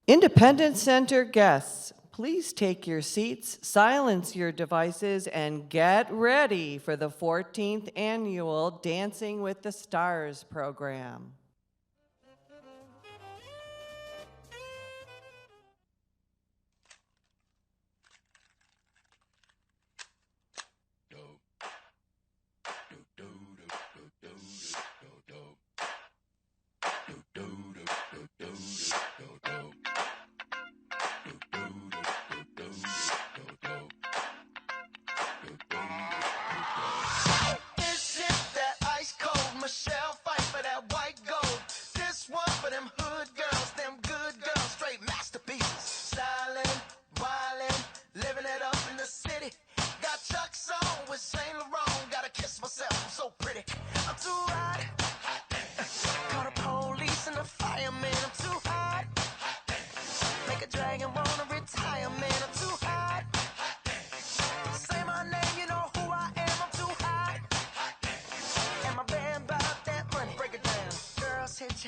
Independence Center guests, please take your seats, silence your devices, and get ready for the 14th annual Dancing with the Stars program.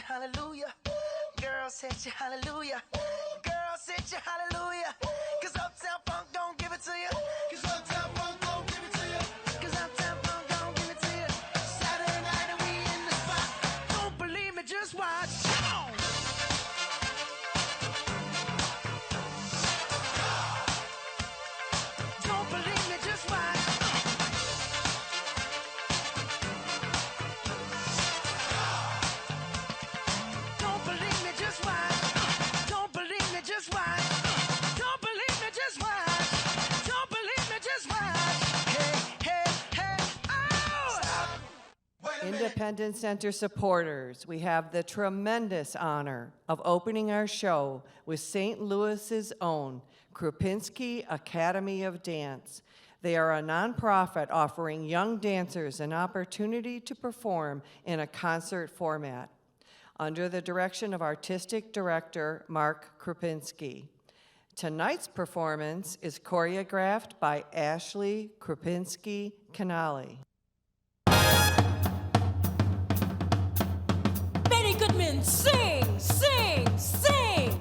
Hallelujah, girls hit you, hallelujah, girls hit you, hallelujah, 'cause Uptown Funk don't give it to you, 'cause Uptown Funk don't give it to you, 'cause Uptown Funk don't give it to you. Saturday night and we in the spot, don't believe me, just watch. Come on. Don't believe me, just watch. Don't believe me, just watch. Don't believe me, just watch. Don't believe me, just watch. Don't believe me, just watch. Hey, hey, hey, oh! Stop. Independence Center supporters, we have the tremendous honor of opening our show with St. Louis's own Krupinski Academy of Dance. They are a nonprofit offering young dancers an opportunity to perform in a concert format under the direction of artistic director Mark Krupinski. Tonight's performance is choreographed by Ashley Krupinski-Canali. Betty Goodman, sing, sing, sing!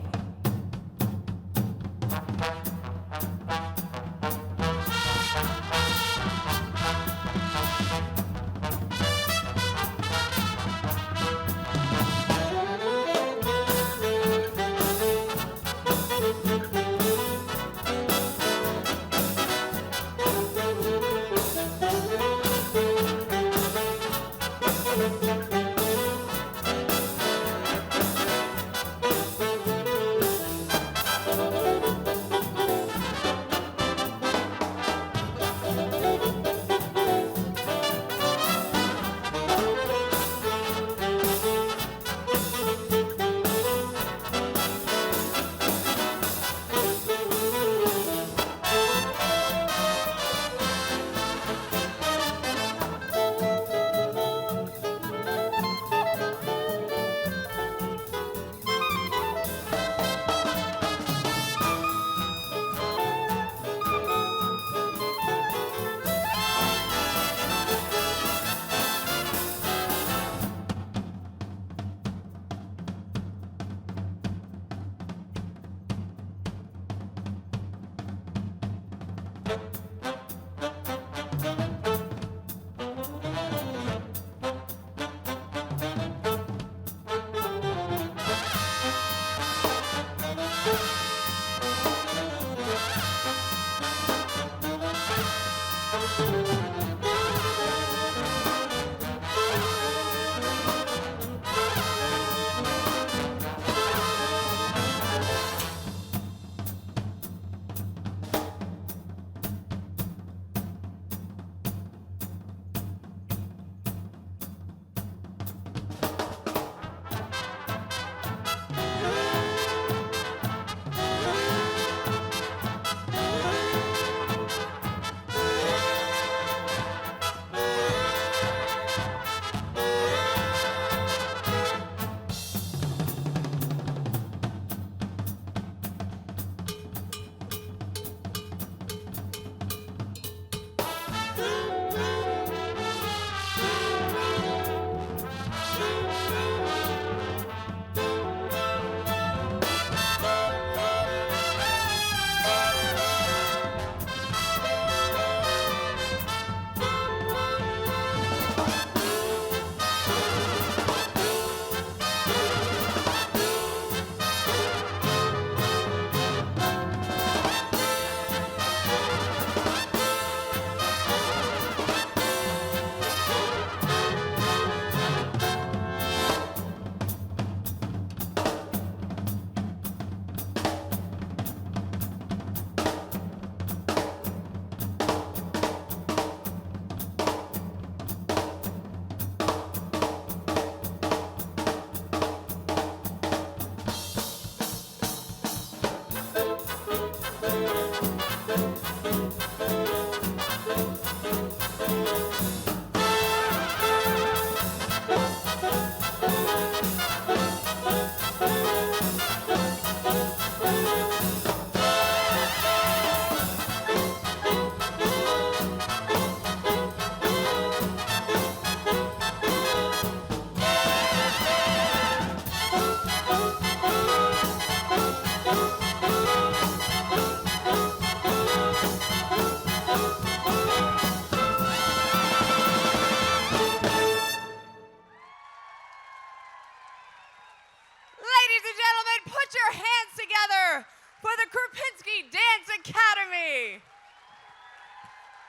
put your hands together for the Krupinski Dance Academy.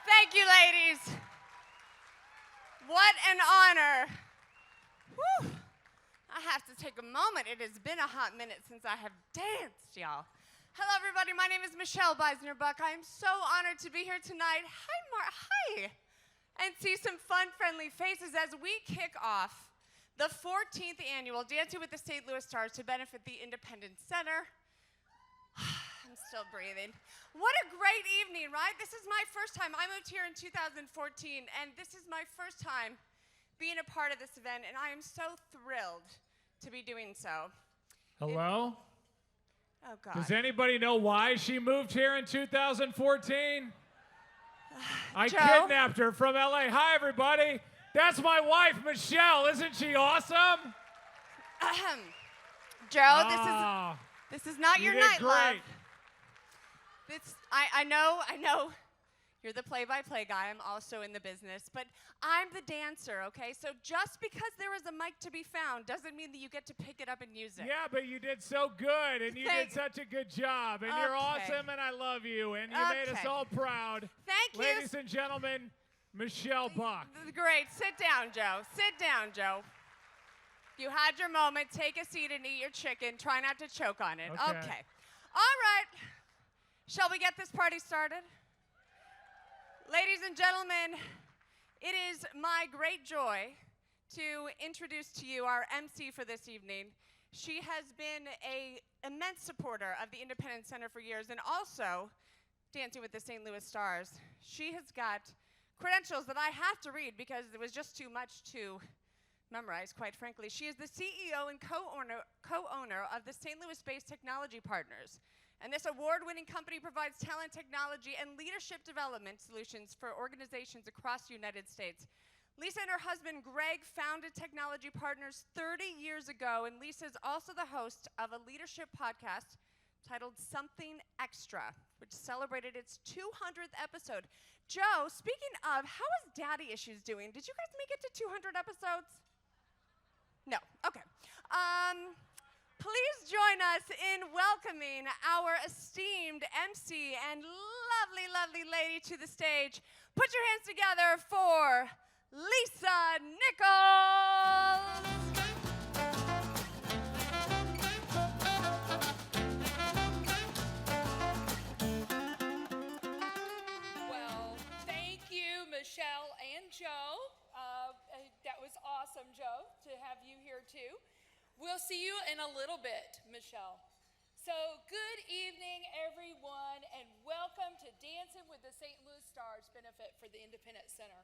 Thank you, ladies. What an honor. Whew. I have to take a moment. It has been a hot minute since I have danced, y'all. Hello, everybody. My name is Michelle Beisner-Buck. I am so honored to be here tonight. Hi. And see some fun, friendly faces as we kick off the 14th annual Dancing with the St. Louis Stars to benefit the Independence Center. I'm still breathing. What a great evening, right? This is my first time. I moved here in 2014, and this is my first time being a part of this event, and I am so thrilled to be doing so. Hello? Oh, God. Does anybody know why she moved here in 2014? I Joe? kidnapped her from LA. Hi, everybody. That's my wife, Michelle. Isn't she awesome? Joe, this is not your you night, did love. great. I know. You're the play-by-play guy. I'm also in the business, but I'm the dancer, okay? So just because there is a mic to be found doesn't mean that you get to pick it up and use it. Yeah, but you did so good, and you did such a good job, and you're awesome, and I love you, and you made us all proud. Thank you. Ladies and gentlemen, Michelle Buck. Great. Sit down, Joe. Sit down, Joe. You had your moment. Take a seat and eat your chicken. Try not to choke on it. Okay. All right. Shall we get this party started? Ladies and gentlemen, it is my great joy to introduce to you our MC for this evening. She has been an immense supporter of the Independence Center for years and also Dancing with the St. Louis Stars. She has got credentials that I have to read because it was just too much to memorize, quite frankly. She is the CEO and co-owner of the St. Louis-based Technology Partners. And this award-winning company provides talent, technology, and leadership development solutions for organizations across the United States. Lisa and her husband, Greg, founded Technology Partners 30 years ago, and Lisa is also the host of a leadership podcast titled Something Extra, which celebrated its 200th episode. Joe, speaking of, how is Daddy Issues doing? Did you guys make it to 200 episodes? No, okay. Please join us in welcoming our esteemed MC and lovely, lovely lady to the stage. Put your hands together for Lisa Nichols. Well, thank you, Michelle and Joe. That was awesome, Joe, to have you here too. We'll see you in a little bit, Michelle. So, good evening, everyone, and welcome to Dancing with the St. Louis Stars benefit for the Independence Center.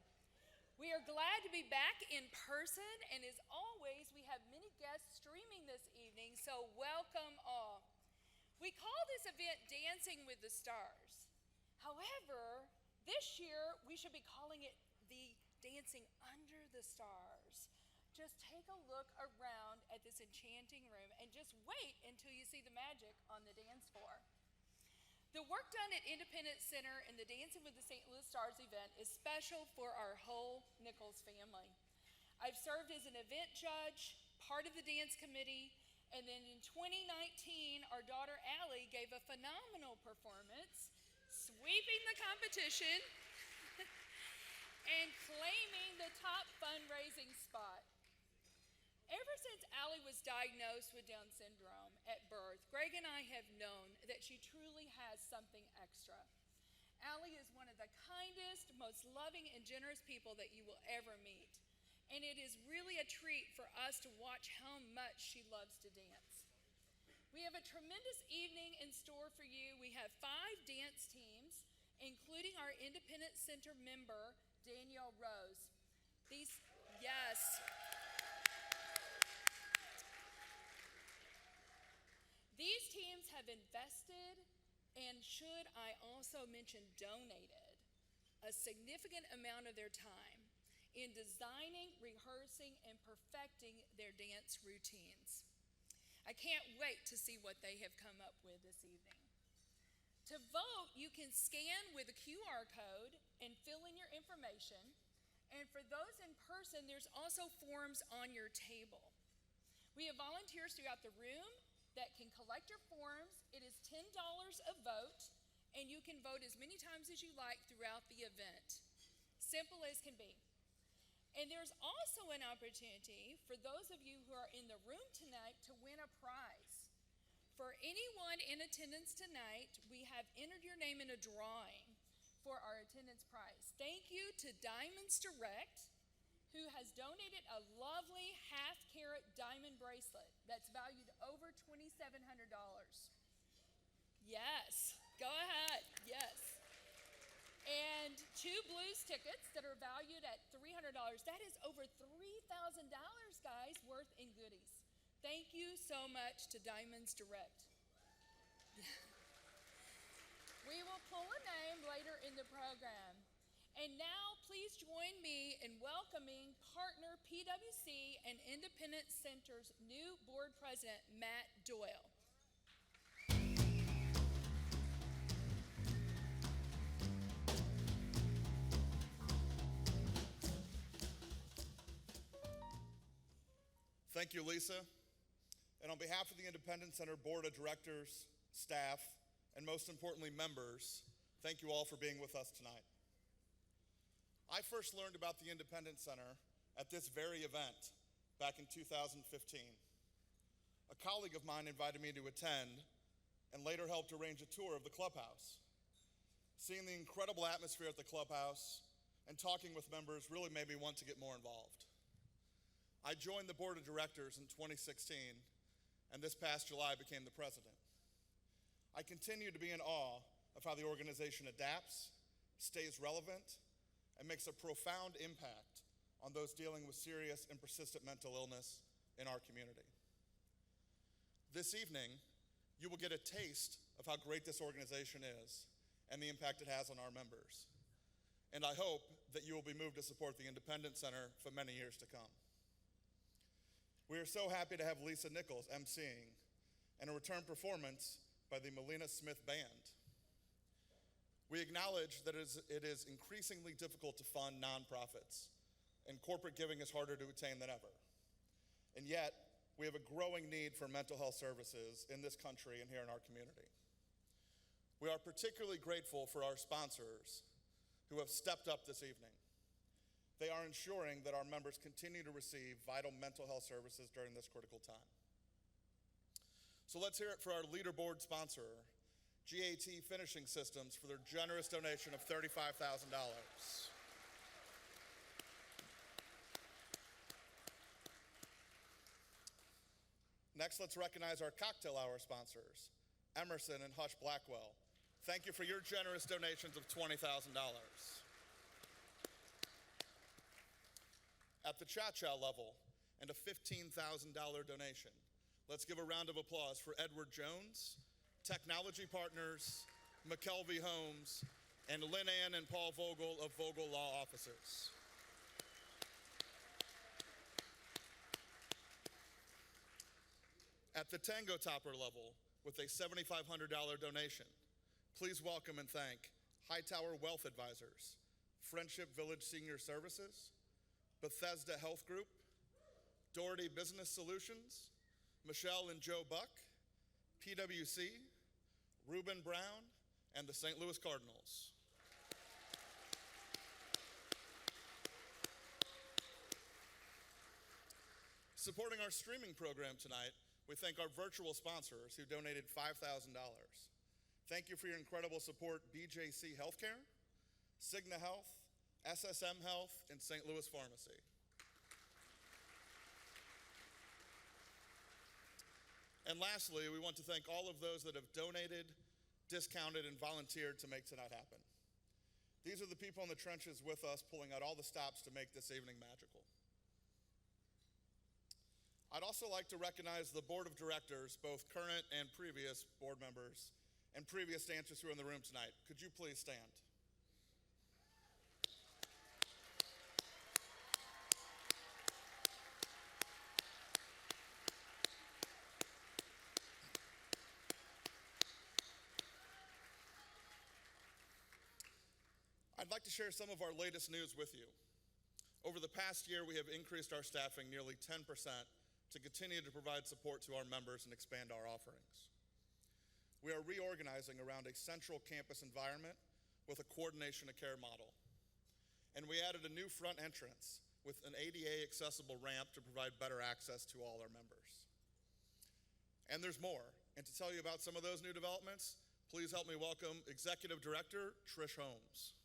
We are glad to be back in person, and as always, we have many guests streaming this evening, so welcome all. We call this event Dancing with the Stars. However, this year, we should be calling it the Dancing Under the Stars. Just take a look around at this enchanting room and just wait until you see the magic on the dance floor. The work done at Independence Center and the Dancing with the St. Louis Stars event is special for our whole Nichols family. I've served as an event judge, part of the dance committee, and then in 2019, our daughter Allie gave a phenomenal performance, sweeping the competition and claiming the top fundraising spot. Ever since Allie was diagnosed with Down syndrome at birth, Greg and I have known that she truly has something extra. Allie is one of the kindest, most loving, and generous people that you will ever meet. And it is really a treat for us to watch how much she loves to dance. We have a tremendous evening in store for you. We have 5 dance teams, including our Independence Center member, Danielle Rose. These teams have invested and, should I also mention, donated a significant amount of their time in designing, rehearsing, and perfecting their dance routines. I can't wait to see what they have come up with this evening. To vote, you can scan with a QR code and fill in your information. And for those in person, there's also forms on your table. We have volunteers throughout the room that can collect your forms. It is $10 a vote, and you can vote as many times as you like throughout the event. Simple as can be. And there's also an opportunity for those of you who are in the room tonight to win a prize. For anyone in attendance tonight, we have entered your name in a drawing for our attendance prize. Thank you to Diamonds Direct, who has donated a lovely half-carat diamond bracelet that's valued over $2,700. Yes, go ahead, yes. And 2 blues tickets that are valued at $300. That is over $3,000, guys, worth in goodies. Thank you so much to Diamonds Direct. We will pull a name later in the program. And now, please join me in welcoming partner PwC and Independent Center's new board president, Matt Doyle. Thank you, Lisa. And on behalf of the Independent Center Board of Directors, staff, and most importantly, members, thank you all for being with us tonight. I first learned about the Independent Center at this very event back in 2015. A colleague of mine invited me to attend and later helped arrange a tour of the clubhouse. Seeing the incredible atmosphere at the clubhouse and talking with members really made me want to get more involved. I joined the board of directors in 2016, and this past July became the president. I continue to be in awe of how the organization adapts, stays relevant, and makes a profound impact on those dealing with serious and persistent mental illness in our community. This evening, you will get a taste of how great this organization is and the impact it has on our members. And I hope that you will be moved to support the Independent Center for many years to come. We are so happy to have Lisa Nichols emceeing and a return performance by the Melina Smith Band. We acknowledge that it is increasingly difficult to fund nonprofits, and corporate giving is harder to attain than ever. And yet, we have a growing need for mental health services in this country and here in our community. We are particularly grateful for our sponsors who have stepped up this evening. They are ensuring that our members continue to receive vital mental health services during this critical time. So let's hear it for our leaderboard sponsor, GAT Finishing Systems, for their generous donation of $35,000. Next, let's recognize our cocktail hour sponsors, Emerson and Hush Blackwell. Thank you for your generous donations of $20,000. At the cha-cha level, and a $15,000 donation, let's give a round of applause for Edward Jones, Technology Partners, McKelvey Homes, and Lynn Ann and Paul Vogel of Vogel Law Offices. At the Tango Topper level, with a $7,500 donation, please welcome and thank Hightower Wealth Advisors, Friendship Village Senior Services, Bethesda Health Group, Doherty Business Solutions, Michelle and Joe Buck, PwC, Reuben Brown, and the St. Louis Cardinals. Supporting our streaming program tonight, we thank our virtual sponsors who donated $5,000. Thank you for your incredible support, BJC Healthcare, Cigna Health, SSM Health, and St. Louis Pharmacy. And lastly, we want to thank all of those that have donated, discounted, and volunteered to make tonight happen. These are the people in the trenches with us, pulling out all the stops to make this evening magical. I'd also like to recognize the board of directors, both current and previous board members, and previous dancers who are in the room tonight. Could you please stand? I'd like to share some of our latest news with you. Over the past year, we have increased our staffing nearly 10% to continue to provide support to our members and expand our offerings. We are reorganizing around a central campus environment with a coordination of care model. And we added a new front entrance with an ADA accessible ramp to provide better access to all our members. And there's more. And to tell you about some of those new developments, please help me welcome Executive Director Trish Holmes.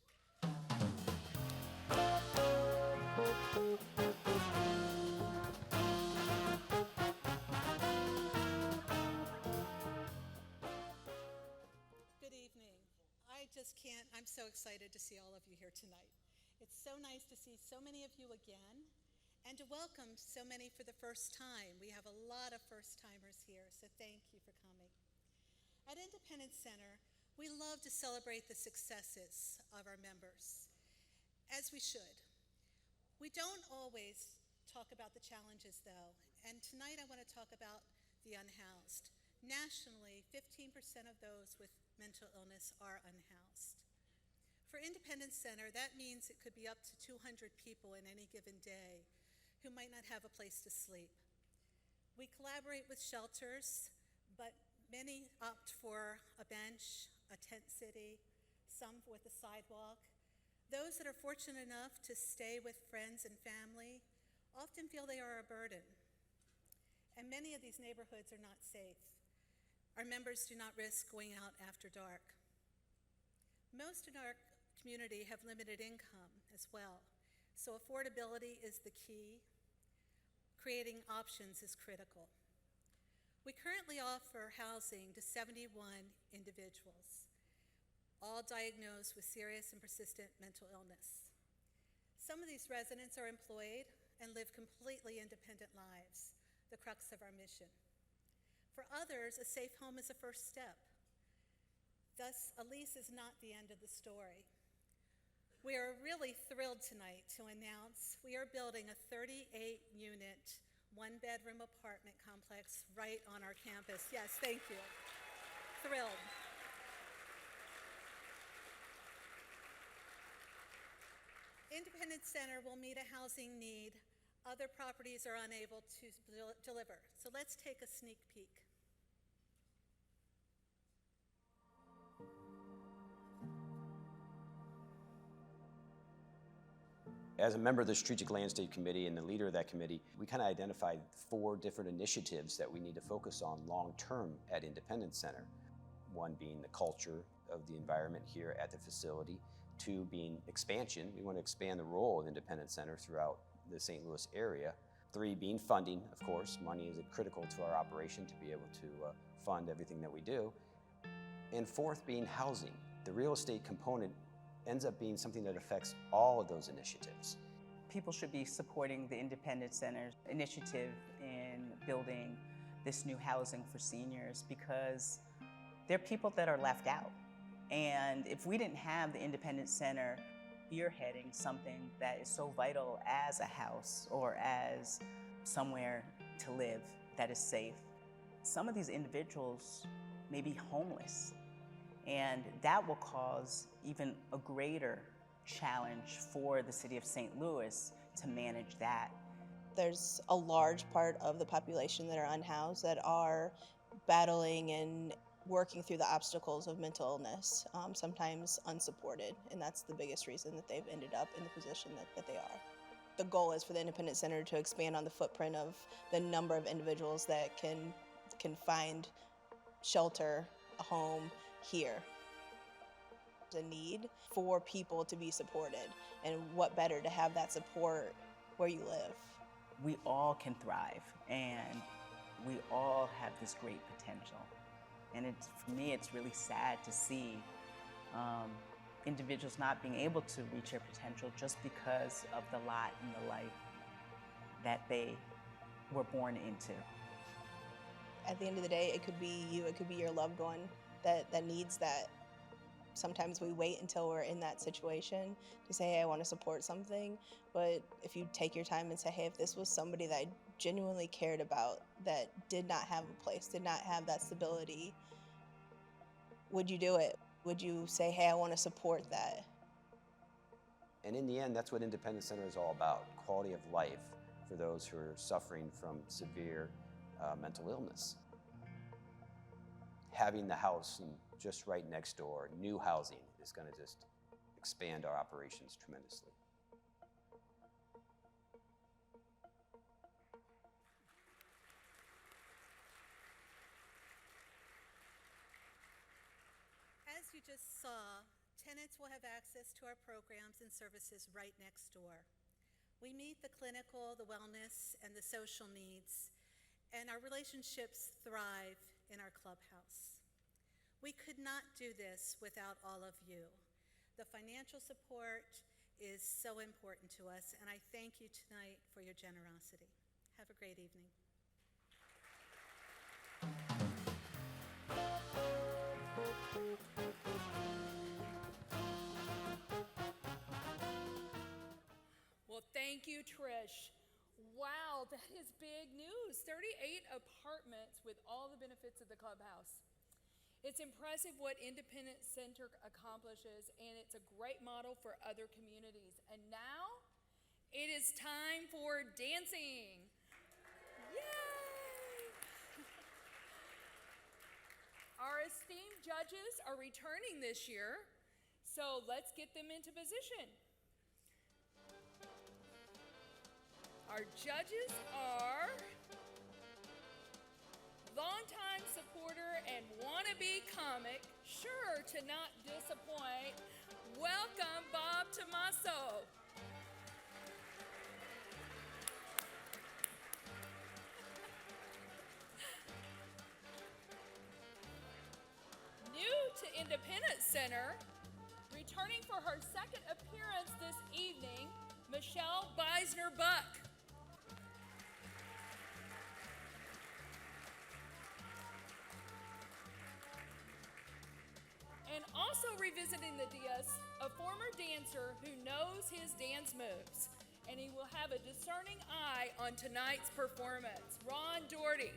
Good evening. I'm so excited to see all of you here tonight. It's so nice to see so many of you again and to welcome so many for the first time. We have a lot of first-timers here, so thank you for coming. At Independence Center, we love to celebrate the successes of our members, as we should. We don't always talk about the challenges, though, and tonight I want to talk about the unhoused. Nationally, 15% of those with mental illness are unhoused. For Independence Center, that means it could be up to 200 people in any given day who might not have a place to sleep. We collaborate with shelters, but many opt for a bench, a tent city, some with a sidewalk. Those that are fortunate enough to stay with friends and family often feel they are a burden. And many of these neighborhoods are not safe. Our members do not risk going out after dark. Most in our community have limited income as well, so affordability is the key. Creating options is critical. We currently offer housing to 71 individuals, all diagnosed with serious and persistent mental illness. Some of these residents are employed and live completely independent lives, the crux of our mission. For others, a safe home is a first step. Thus, a lease is not the end of the story. We are really thrilled tonight to announce we are building a 38-unit, one-bedroom apartment complex right on our campus. Yes, thank you. Thrilled. Independence Center will meet a housing need other properties are unable to deliver. So let's take a sneak peek. As a member of the Strategic Landscape Committee and the leader of that committee, we kind of identified 4 different initiatives that we need to focus on long-term at Independence Center. One being the culture of the environment here at the facility. 2 being expansion. We want to expand the role of Independence Center throughout the St. Louis area. 3 being funding, of course. Money is critical to our operation to be able to fund everything that we do. And 4th being housing. The real estate component ends up being something that affects all of those initiatives. People should be supporting the Independence Center's initiative in building this new housing for seniors because there are people that are left out. And if we didn't have the Independence Center spearheading something that is so vital as a house or as somewhere to live that is safe, some of these individuals may be homeless. And that will cause even a greater challenge for the city of St. Louis to manage that. There's a large part of the population that are unhoused that are battling and working through the obstacles of mental illness, sometimes unsupported, and that's the biggest reason that they've ended up in the position that they are. The goal is for the Independence Center to expand on the footprint of the number of individuals that can find shelter, a home here. There's a need for people to be supported, and what better to have that support where you live. We all can thrive, and we all have this great potential. And for me, it's really sad to see individuals not being able to reach their potential just because of the lot in the life that they were born into. At the end of the day, it could be you, it could be your loved one that needs that. Sometimes we wait until we're in that situation to say, hey, I want to support something. But if you take your time and say, hey, if this was somebody that I genuinely cared about, that did not have a place, did not have that stability, would you do it? Would you say, hey, I want to support that? And in the end, that's what Independence Center is all about, quality of life for those who are suffering from severe mental illness. Having the house just right next door, new housing, is going to just expand our operations tremendously. As you just saw, tenants will have access to our programs and services right next door. We meet the clinical, the wellness, and the social needs, and our relationships thrive in our clubhouse. We could not do this without all of you. The financial support is so important to us, and I thank you tonight for your generosity. Have a great evening. Well, thank you, Trish. Wow, that is big news. 38 apartments with all the benefits of the clubhouse. It's impressive what Independence Center accomplishes, and it's a great model for other communities. And now, it is time for dancing. Yay! Our esteemed judges are returning this year, so let's get them into position. Our judges are longtime supporter and wannabe comic, sure to not disappoint. Welcome, Bob Tomaso. New to Independence Center, returning for her second appearance this evening, Michelle Beisner-Buck. And also revisiting the dais, a former dancer who knows his dance moves, and he will have a discerning eye on tonight's performance, Ron Doherty.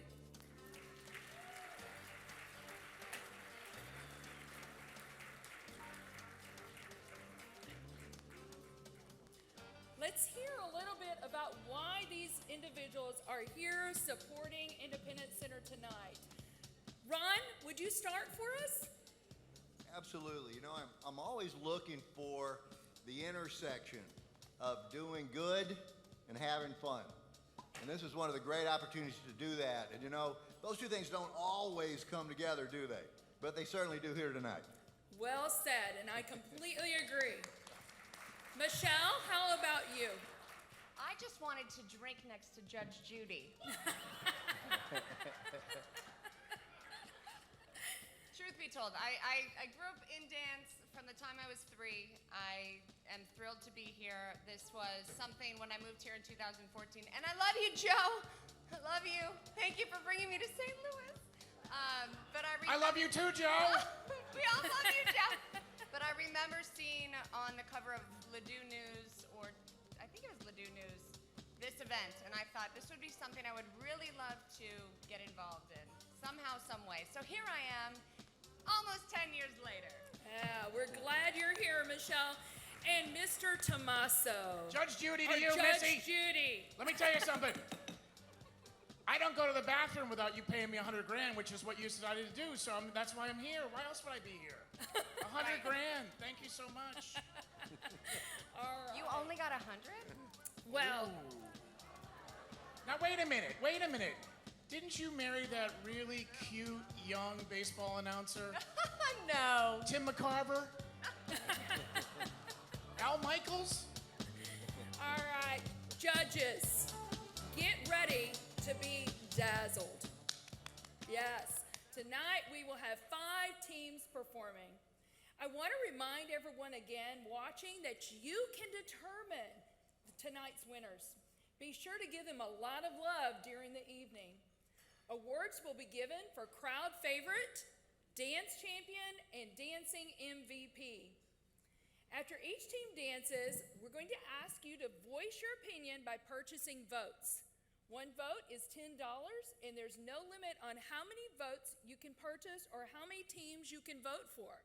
Let's hear a little bit about why these individuals are here supporting Independence Center tonight. Ron, would you start for us? Absolutely. You know, I'm always looking for the intersection of doing good and having fun. And this is one of the great opportunities to do that. And you know, those two things don't always come together, do they? But they certainly do here tonight. Well said, and I completely agree. Michelle, how about you? I just wanted to drink next to Judge Judy. Truth be told, I grew up in dance from the time I was 3. I am thrilled to be here. This was something when I moved here in 2014. And I love you, Joe. I love you. Thank you for bringing me to St. Louis. I love you too, Joe. We all love you, Joe. But I remember seeing on the cover of Ladue News, or I think it was Ladue News, this event. And I thought this would be something I would really love to get involved in, somehow, some way. So here I am, almost 10 years later. Yeah, we're glad you're here, Michelle. And Mr. Tomaso. Judge Judy to you, Judge Missy. Judy. Let me tell you something. I don't go to the bathroom without you paying me $100 grand, which is what you decided to do. So that's why I'm here. Why else would I be here? $100 grand. Thank you so much. All right. You only got 100? Well. Ooh. Now wait a minute. Wait a minute. Didn't you marry that really cute young baseball announcer? No. Tim McCarver? Al Michaels? All right, judges, get ready to be dazzled. Yes, tonight we will have 5 teams performing. I want to remind everyone again watching that you can determine tonight's winners. Be sure to give them a lot of love during the evening. Awards will be given for crowd favorite, dance champion, and dancing MVP. After each team dances, we're going to ask you to voice your opinion by purchasing votes. 1 vote is $10, and there's no limit on how many votes you can purchase or how many teams you can vote for.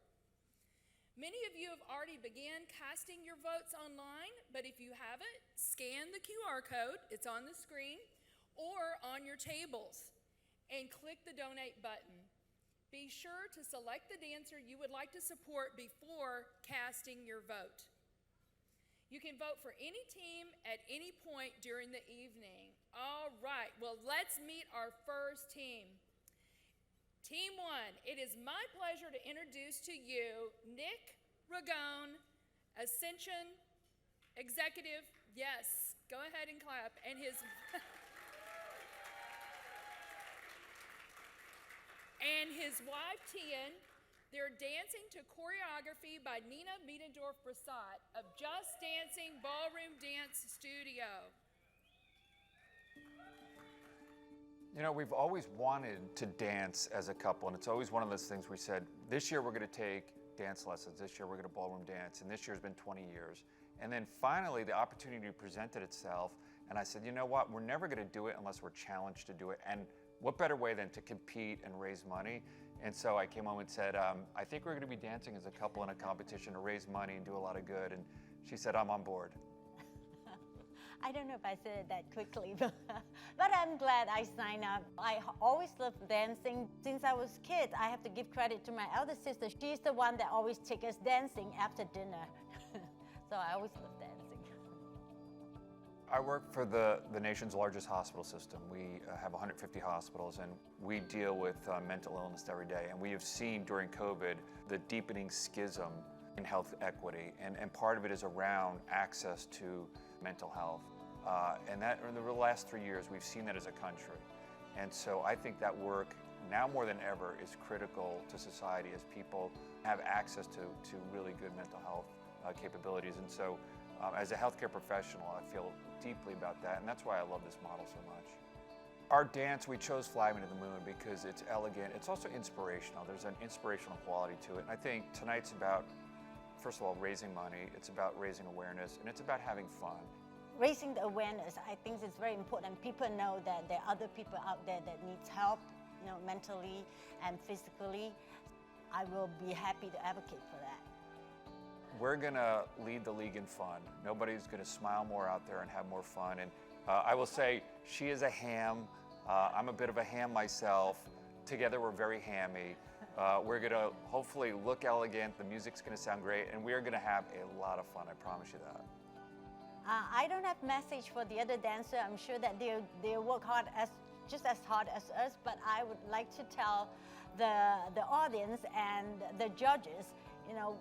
Many of you have already began casting your votes online, but if you haven't, scan the QR code, it's on the screen, or on your tables, and click the donate button. Be sure to select the dancer you would like to support before casting your vote. You can vote for any team at any point during the evening. All right, well, let's meet our first team. Team 1, it is my pleasure to introduce to you Nick Ragone, Ascension Executive. Yes, go ahead and clap. And his and his wife Tian. They're dancing to choreography by Nina Miedendorf-Brasat of Just Dancing Ballroom Dance Studio. You know, we've always wanted to dance as a couple, and it's always one of those things we said, this year we're going to take dance lessons, this year we're going to ballroom dance, and this year's been 20 years. And then finally the opportunity presented itself, and I said, you know what, we're never going to do it unless we're challenged to do it. And what better way than to compete and raise money? And so I came home and said, I think we're going to be dancing as a couple in a competition to raise money and do a lot of good. And she said, I'm on board. I don't know if I said it that quickly, but I'm glad I signed up. I always loved dancing. Since I was a kid, I have to give credit to my elder sister. She's the one that always takes us dancing after dinner. So I always loved dancing. I work for the nation's largest hospital system. We have 150 hospitals, and we deal with mental illness every day. And we have seen during COVID the deepening schism in health equity, and part of it is around access to mental health. And that in the last 3 years, we've seen that as a country. And so I think that work, now more than ever, is critical to society as people have access to really good mental health capabilities. And so as a healthcare professional, I feel deeply about that, and that's why I love this model so much. Our dance, we chose Fly Me to the Moon because it's elegant, it's also inspirational. There's an inspirational quality to it. And I think tonight's about, first of all, raising money, it's about raising awareness, and it's about having fun. Raising the awareness, I think it's very important. People know that there are other people out there that needs help, mentally and physically. I will be happy to advocate for that. We're gonna lead the league in fun. Nobody's gonna smile more out there and have more fun. And I will say, she is a ham. I'm a bit of a ham myself. Together we're very hammy. We're gonna hopefully look elegant, the music's gonna sound great, and we're gonna have a lot of fun, I promise you that. I don't have message for the other dancer. I'm sure that they work hard just as hard as us, but I would like to tell the audience and the judges,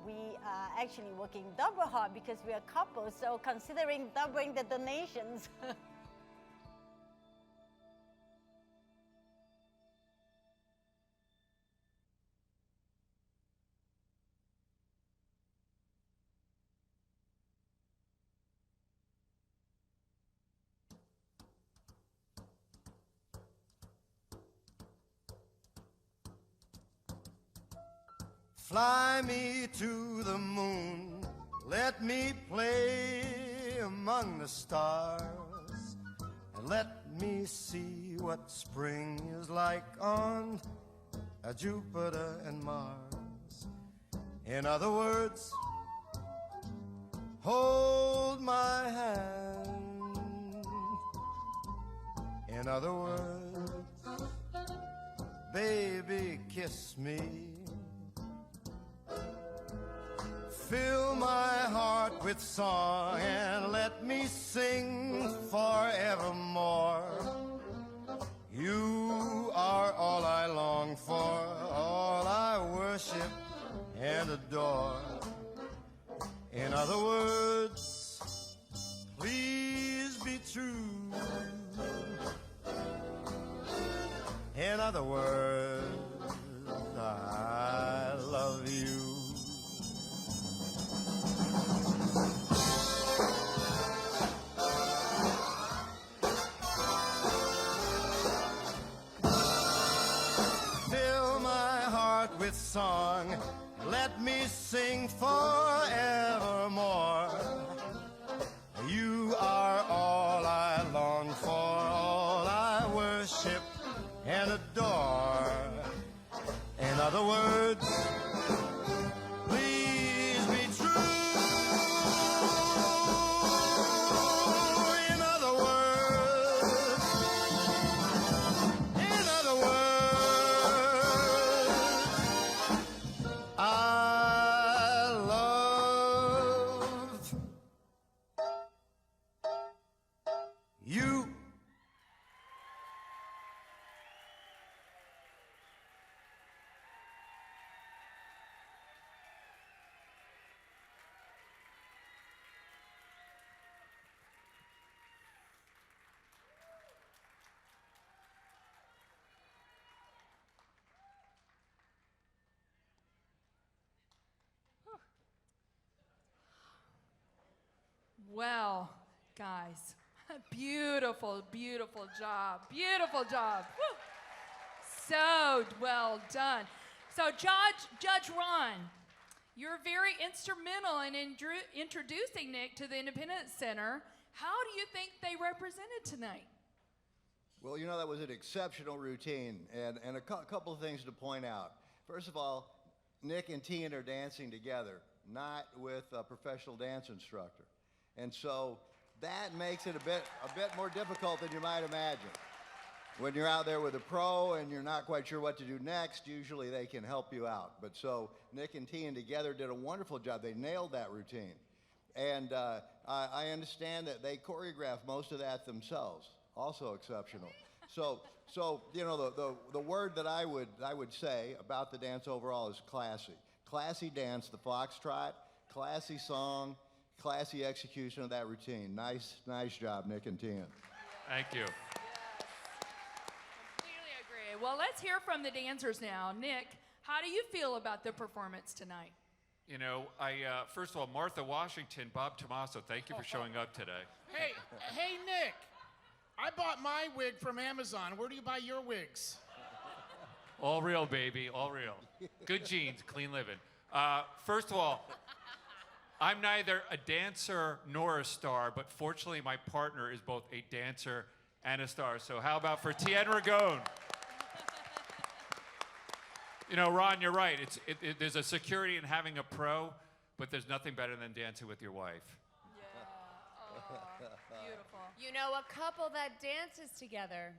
we are actually working double hard because we are couples, so considering doubling the donations. Fly me to the moon, let me play among the stars, and let me see what spring is like on Jupiter and Mars. In other words, hold my hand. In other words, baby, kiss me. Fill my heart with song and let me sing forevermore. You are all I long for, all I worship and adore. In other words, please be true. In other words, I love you. Song, let me sing forevermore. You are all I long for, all I worship and adore. In other words, please Well, guys, beautiful, beautiful job. Beautiful job. Woo. So well done. So Judge Ron, you're very instrumental in introducing Nick to the Independence Center. How do you think they represented tonight? Well, you know, that was an exceptional routine, and a couple of things to point out. First of all, Nick and Tian are dancing together, not with a professional dance instructor. And so that makes it a bit more difficult than you might imagine. When you're out there with a pro and you're not quite sure what to do next, usually they can help you out. But so Nick and Tian together did a wonderful job. They nailed that routine. And I understand that they choreographed most of that themselves, also exceptional. So you know, the word that I would say about the dance overall is classy. Classy dance, the foxtrot, classy song, classy execution of that routine. Nice job, Nick and Tian. Thank you. Completely agree. Well, let's hear from the dancers now. Nick, how do you feel about the performance tonight? You know, first of all, Martha Washington, Bob Tomaso, thank you for showing up today. Hey, Nick. I bought my wig from Amazon. Where do you buy your wigs? All real, baby, all real. Good genes, clean living. First of all, I'm neither a dancer nor a star, but fortunately my partner is both a dancer and a star. So how about for Tien Ragone? You know, Ron, you're right. There's a security in having a pro, but there's nothing better than dancing with your wife. Yeah. Oh, beautiful. You know, a couple that dances together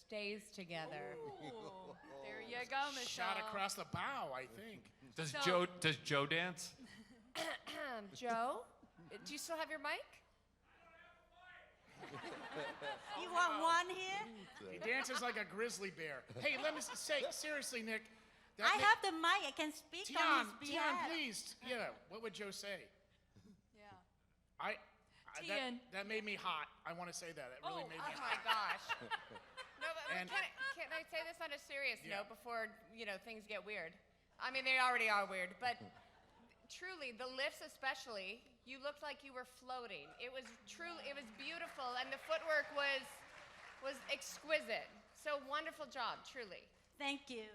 stays together. Ooh, there you go, Michelle. Shot across the bow, I think. Does So- Joe dance? Joe, do you still have your mic? You want one here? He dances like a grizzly bear. Hey, let me say, seriously, Nick. I have the mic. I can speak on his Tian, behalf. please. Yeah, what would Joe say? Yeah. Tian. That made me hot. I want to say that. It really made me Oh hot. my gosh. No, but And- can I say this on a serious Yeah. note before, you know, things get weird? I mean, they already are weird, but truly, the lifts especially, you looked like you were floating. It was beautiful, and the footwork was exquisite. So wonderful job, truly. Thank you.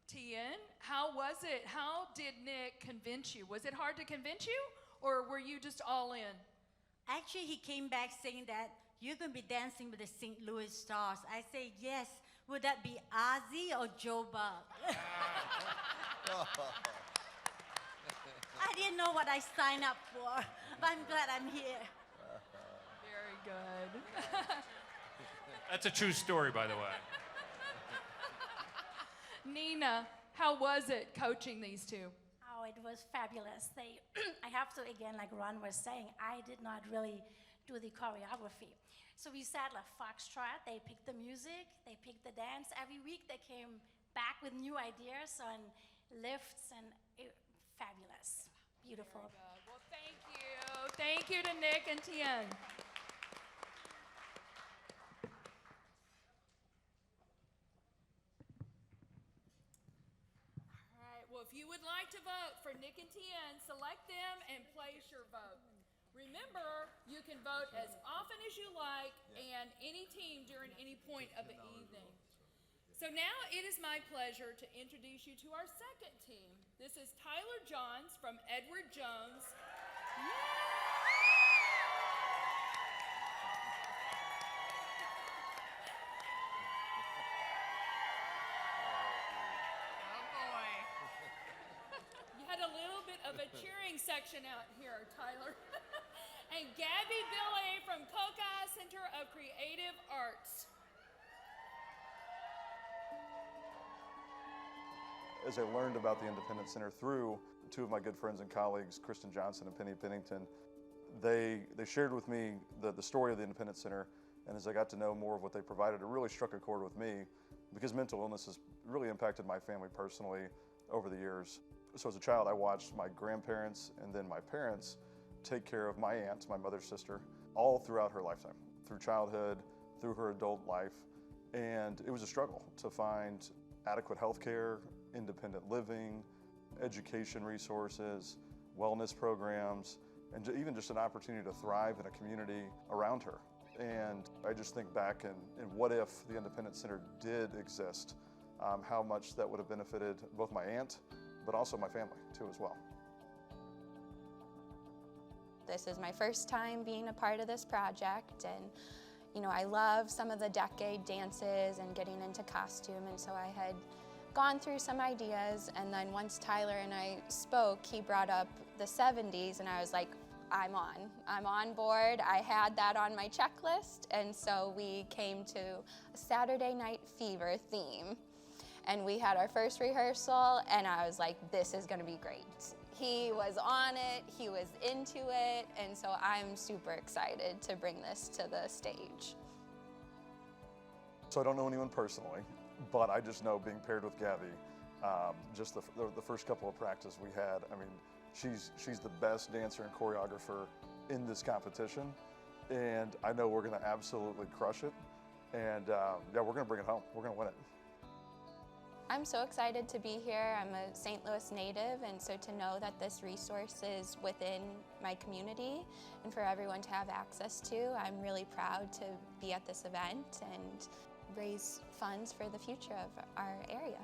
Tien, how was it? How did Nick convince you? Was it hard to convince you, or were you just all in? Actually, he came back saying that you're going to be dancing with the St. Louis Stars. I say, yes. Would that be Ozzy or Joe Buck? I didn't know what I signed up for, but I'm glad I'm here. Very good. That's a true story, by the way. Nina, how was it coaching these two? Oh, it was fabulous. I have to, again, like Ron was saying, I did not really do the choreography. So we sat like foxtrot, they picked the music, they picked the dance. Every week they came back with new ideas on lifts, and fabulous, beautiful. Very good. Well, thank you. Thank you to Nick and Tien. All right, well, if you would like to vote for Nick and Tien, select them and place your vote. Remember, you can vote as often as you like and any team during any point of the evening. So now it is my pleasure to introduce you to our second team. This is Tyler Johns from Edward Jones. Oh boy. You had a little bit of a cheering section out here, Tyler. And Gabby Billet from Coca Center of Creative Arts. As I learned about the Independence Center through two of my good friends and colleagues, Kristen Johnson and Penny Pennington, they shared with me the story of the Independence Center, and as I got to know more of what they provided, it really struck a chord with me because mental illness has really impacted my family personally over the years. So as a child, I watched my grandparents and then my parents take care of my aunt, my mother's sister, all throughout her lifetime, through childhood, through her adult life, and it was a struggle to find adequate health care, independent living, education resources, wellness programs, and even just an opportunity to thrive in a community around her. And I just think back and what if the Independence Center did exist, how much that would have benefited both my aunt, but also my family too as well. This is my first time being a part of this project, and you know, I love some of the decade dances and getting into costume, and so I had gone through some ideas, and then once Tyler and I spoke, he brought up the 70s, and I was like, I'm on board. I had that on my checklist, and so we came to a Saturday Night Fever theme, and we had our first rehearsal, and I was like, this is gonna be great. He was on it, he was into it, and so I'm super excited to bring this to the stage. So I don't know anyone personally, but I just know being paired with Gabby, just the first couple of practice we had, I mean, she's the best dancer and choreographer in this competition, and I know we're gonna absolutely crush it, and yeah, we're gonna bring it home, we're gonna win it. I'm so excited to be here. I'm a St. Louis native, and so to know that this resource is within my community and for everyone to have access to, I'm really proud to be at this event and raise funds for the future of our area.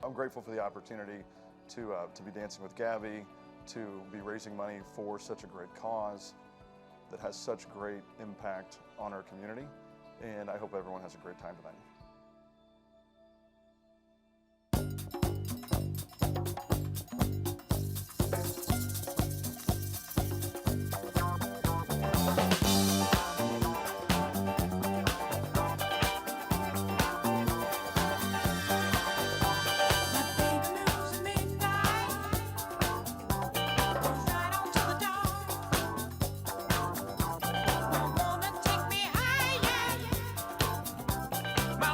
I'm grateful for the opportunity to be dancing with Gabby, to be raising money for such a great cause that has such great impact on our community, and I hope everyone has a great time tonight. My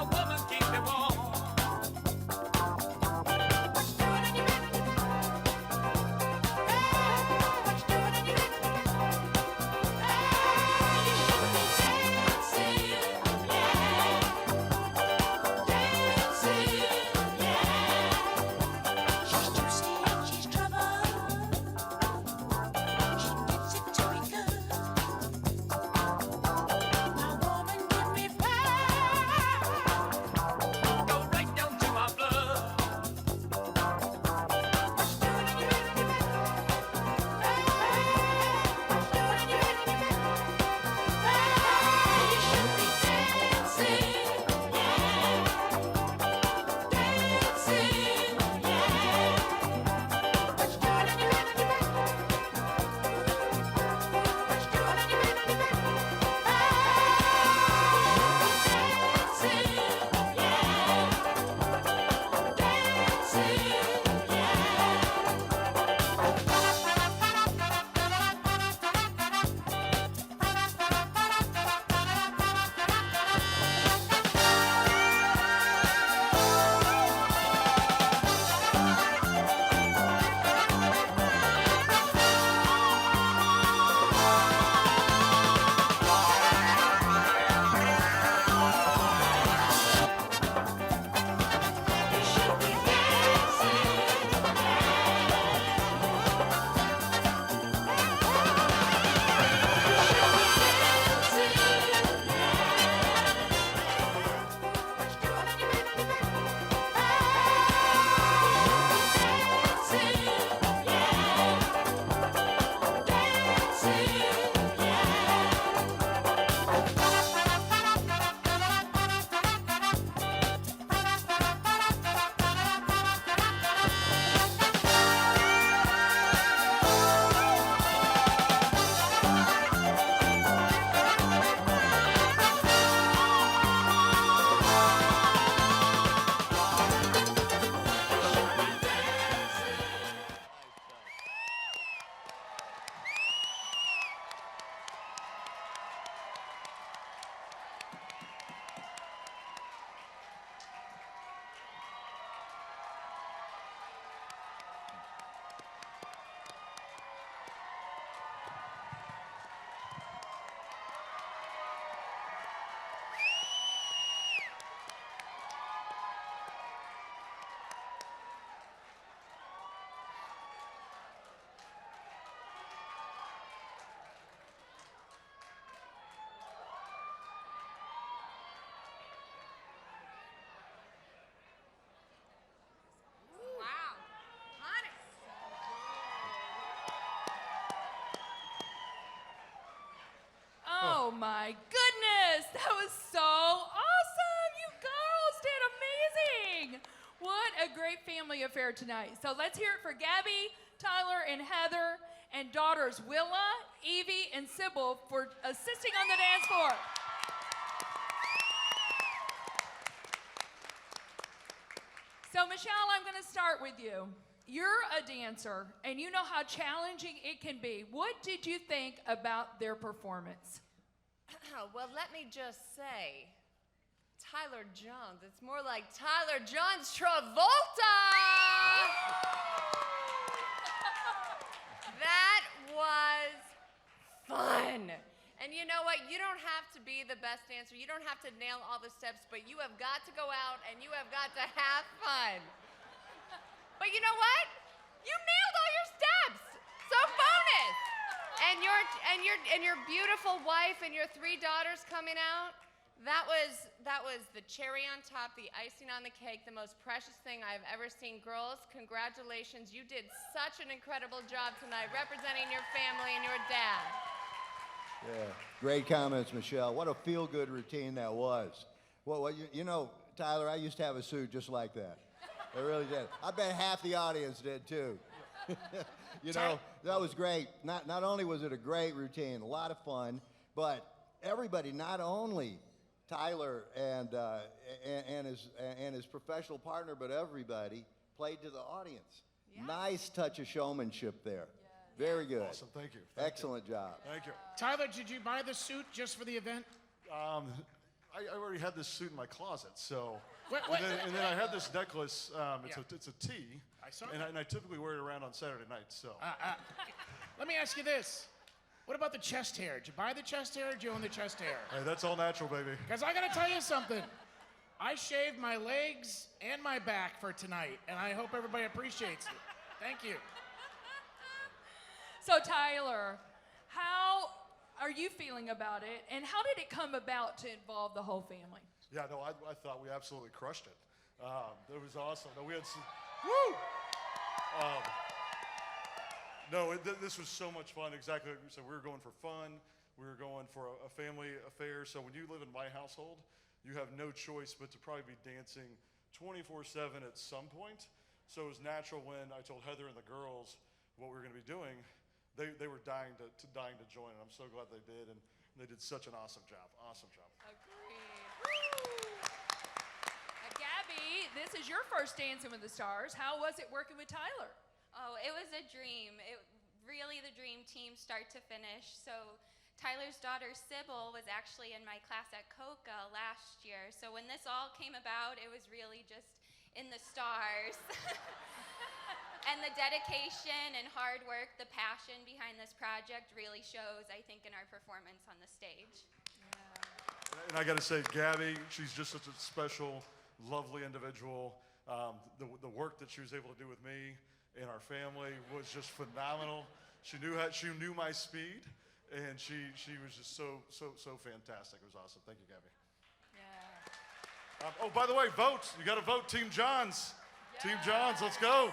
a great family affair tonight. So let's hear it for Gabby, Tyler, and Heather, and daughters Willa, Evie, and Sybil for assisting on the dance floor. So Michelle, I'm going to start with you. You're a dancer, and you know how challenging it can be. What did you think about their performance? Well, let me just say, Tyler Jones. It's more like Tyler Jones Travolta. That was fun. And you know what? You don't have to be the best dancer. You don't have to nail all the steps, but you have got to go out and you have got to have fun. But you know what? You nailed all your steps. So bonus. And your beautiful wife and your 3 daughters coming out. That was the cherry on top, the icing on the cake, the most precious thing I've ever seen. Girls, congratulations. You did such an incredible job tonight representing your family and your dad. Yeah, great comments, Michelle. What a feel-good routine that was. Well, you know, Tyler, I used to have a suit just like that. I really did. I bet half the audience did too. You know, that was great. Not only was it a great routine, a lot of fun, but everybody, not only Tyler and his professional partner, but everybody played to the audience. Yeah. Nice touch of showmanship there. Yeah. Very good. Awesome, thank you. Excellent job. Thank you. Tyler, did you buy the suit just for the event? I already had this suit in my closet, so. What? And then I had this necklace. It's a T. I saw and I typically wear it around on Saturday nights. So. Let me ask you this. What about the chest hair? Did you buy the chest hair or did you own the chest hair? Hey, that's all natural, baby. Because I got to tell you something. I shaved my legs and my back for tonight, and I hope everybody appreciates it. Thank you. So Tyler, how are you feeling about it, and how did it come about to involve the whole family? Yeah, no, I thought we absolutely crushed it. It was awesome. No, we had some, woo! This was so much fun. Exactly like you said, we were going for fun. We were going for a family affair. So when you live in my household, you have no choice but to probably be dancing 24/7 at some point. So it was natural when I told Heather and the girls what we were going to be doing. They were dying to join, and I'm so glad they did. And they did such an awesome job. Awesome job. Agreed. Gabby, this is your first Dancing with the Stars. How was it working with Tyler? Oh, it was a dream. It really the dream team start to finish. So Tyler's daughter Sybil was actually in my class at Coca last year. So when this all came about, it was really just in the stars. And the dedication and hard work, the passion behind this project really shows, I think, in our performance on the stage. And I got to say, Gabby, she's just such a special, lovely individual. The work that she was able to do with me and our family was just phenomenal. She knew my speed, and she was just so fantastic. It was awesome. Thank you, Gabby. Yeah. Oh, by the way, vote. You got to vote, Team Johns. Yes. Team Johns, let's go.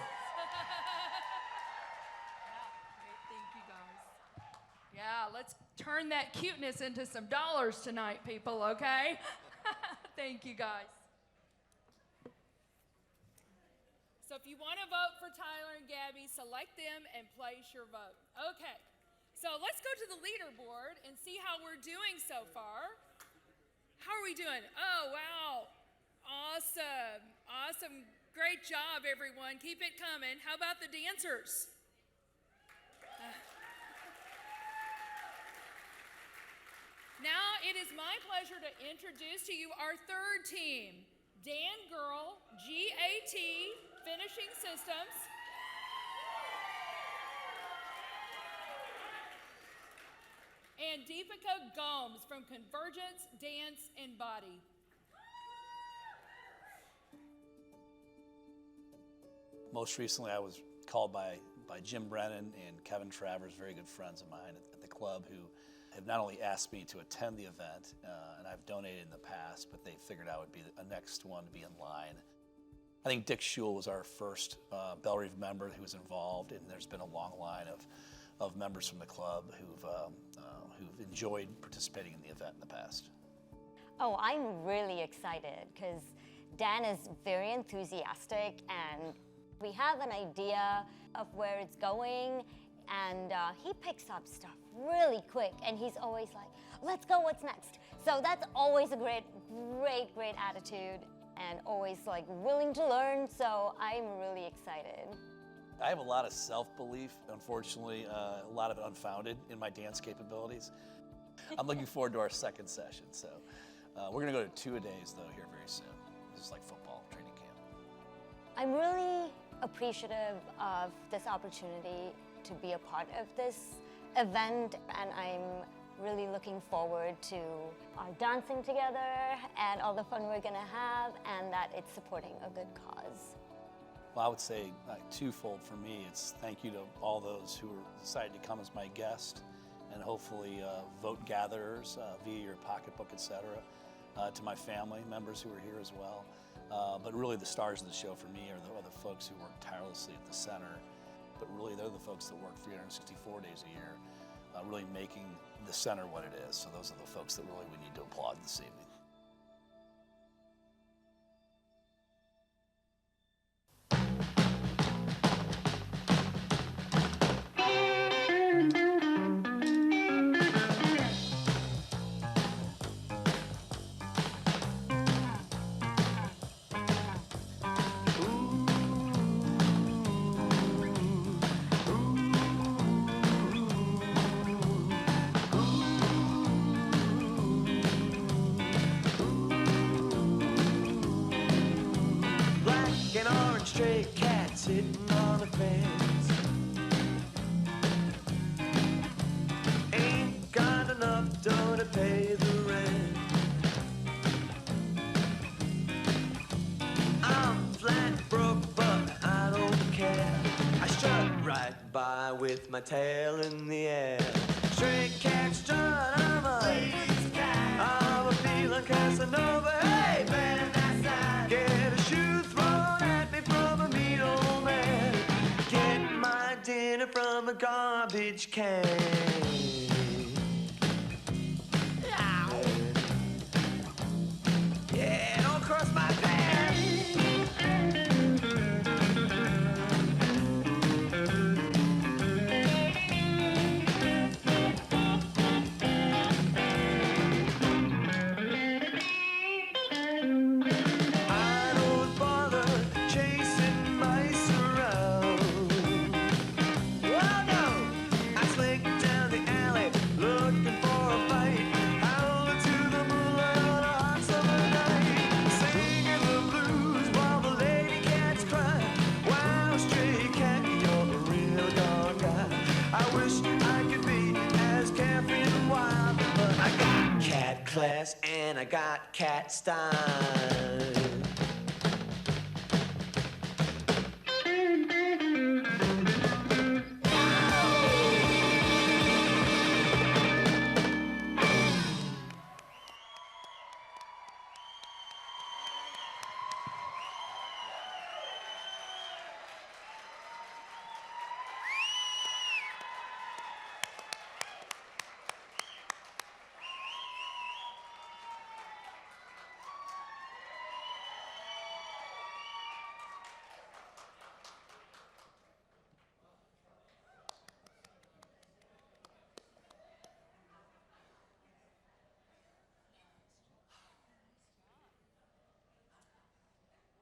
Thank you, guys. Yeah, let's turn that cuteness into some dollars tonight, people, okay? Thank you, guys. So if you want to vote for Tyler and Gabby, select them and place your vote. Okay, so let's go to the leaderboard and see how we're doing so far. How are we doing? Oh, wow. Awesome. Awesome. Great job, everyone. Keep it coming. How about the dancers? Now it is my pleasure to introduce to you our third team, Dan Girl, GAT, Finishing Systems. And Deepika Gomes from Convergence Dance and Body. Most recently, I was called by Jim Brennan and Kevin Travers, very good friends of mine at the club, who have not only asked me to attend the event, and I've donated in the past, but they figured I would be the next one to be in line. I think Dick Schul was our first Bell Reeve member who was involved, and there's been a long line of members from the club who've enjoyed participating in the event in the past. Oh, I'm really excited because Dan is very enthusiastic, and we have an idea of where it's going, and he picks up stuff really quick, and he's always like, let's go, what's next? So that's always a great attitude, and always like willing to learn, so I'm really excited. I have a lot of self-belief, unfortunately, a lot of it unfounded in my dance capabilities. I'm looking forward to our second session. So we're gonna go to 2-a-days though here very soon. This is like football training camp. I'm really appreciative of this opportunity to be a part of this event, and I'm really looking forward to our dancing together and all the fun we're gonna have, and that it's supporting a good cause. Well, I would say twofold for me. It's thank you to all those who decided to come as my guest, and hopefully vote gatherers via your pocketbook, etc. To my family members who are here as well. But really the stars of the show for me are the folks who work tirelessly at the center. But really they're the folks that work 364 days a year, really making the center what it is. So those are the folks that really we need to applaud this evening. Stray cat sitting on the fence. Ain't got enough dough to pay the rent. I'm flat broke, but I don't care. I strut right by with my tail in the air. Stray cat strut, I'm a feeling Casanova. Hey, man, that's that. Get a shoe thrown at me from a mean old man. Get my dinner from a garbage can. Yeah, don't cross my path. I don't bother chasing mice around. Oh no, I slink down the alley looking for a fight. Howling to the moonlight on a hot summer night, singing the blues while the lady cats cry. Wow, stray cat, you're a real dog guy. I wish I could be as carefree and wild, but I got cat class and I got cat style.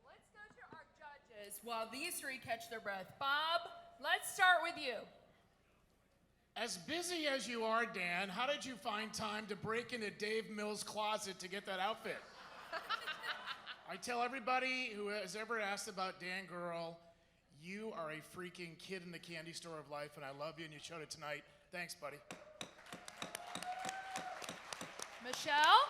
Let's go to our judges while these three catch their breath. Bob, let's start with you. As busy as you are, Dan, how did you find time to break into Dave Mills' closet to get that outfit? I tell everybody who has ever asked about Dan Girl, you are a freaking kid in the candy store of life, and I love you, and you showed it tonight. Thanks, buddy. Michelle?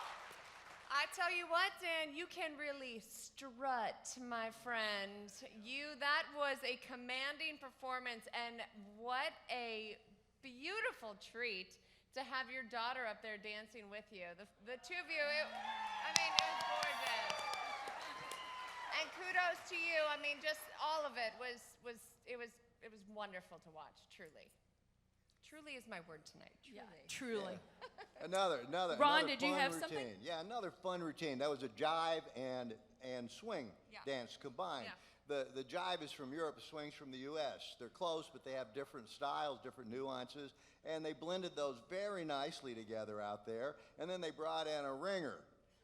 I tell you what, Dan, you can really strut, my friend. That was a commanding performance, and what a beautiful treat to have your daughter up there dancing with you. The two of you, it was gorgeous. And kudos to you. I mean, just all of it was wonderful to watch, truly. Truly is my word tonight. Truly. Yeah, truly. Another Ron, did you fun have routine. something? Yeah, another fun routine. That was a jive and swing dance combined. The jive is from Europe, the swing's from the U.S. They're close, but they have different styles, different nuances, and they blended those very nicely together out there. And then they brought in a ringer,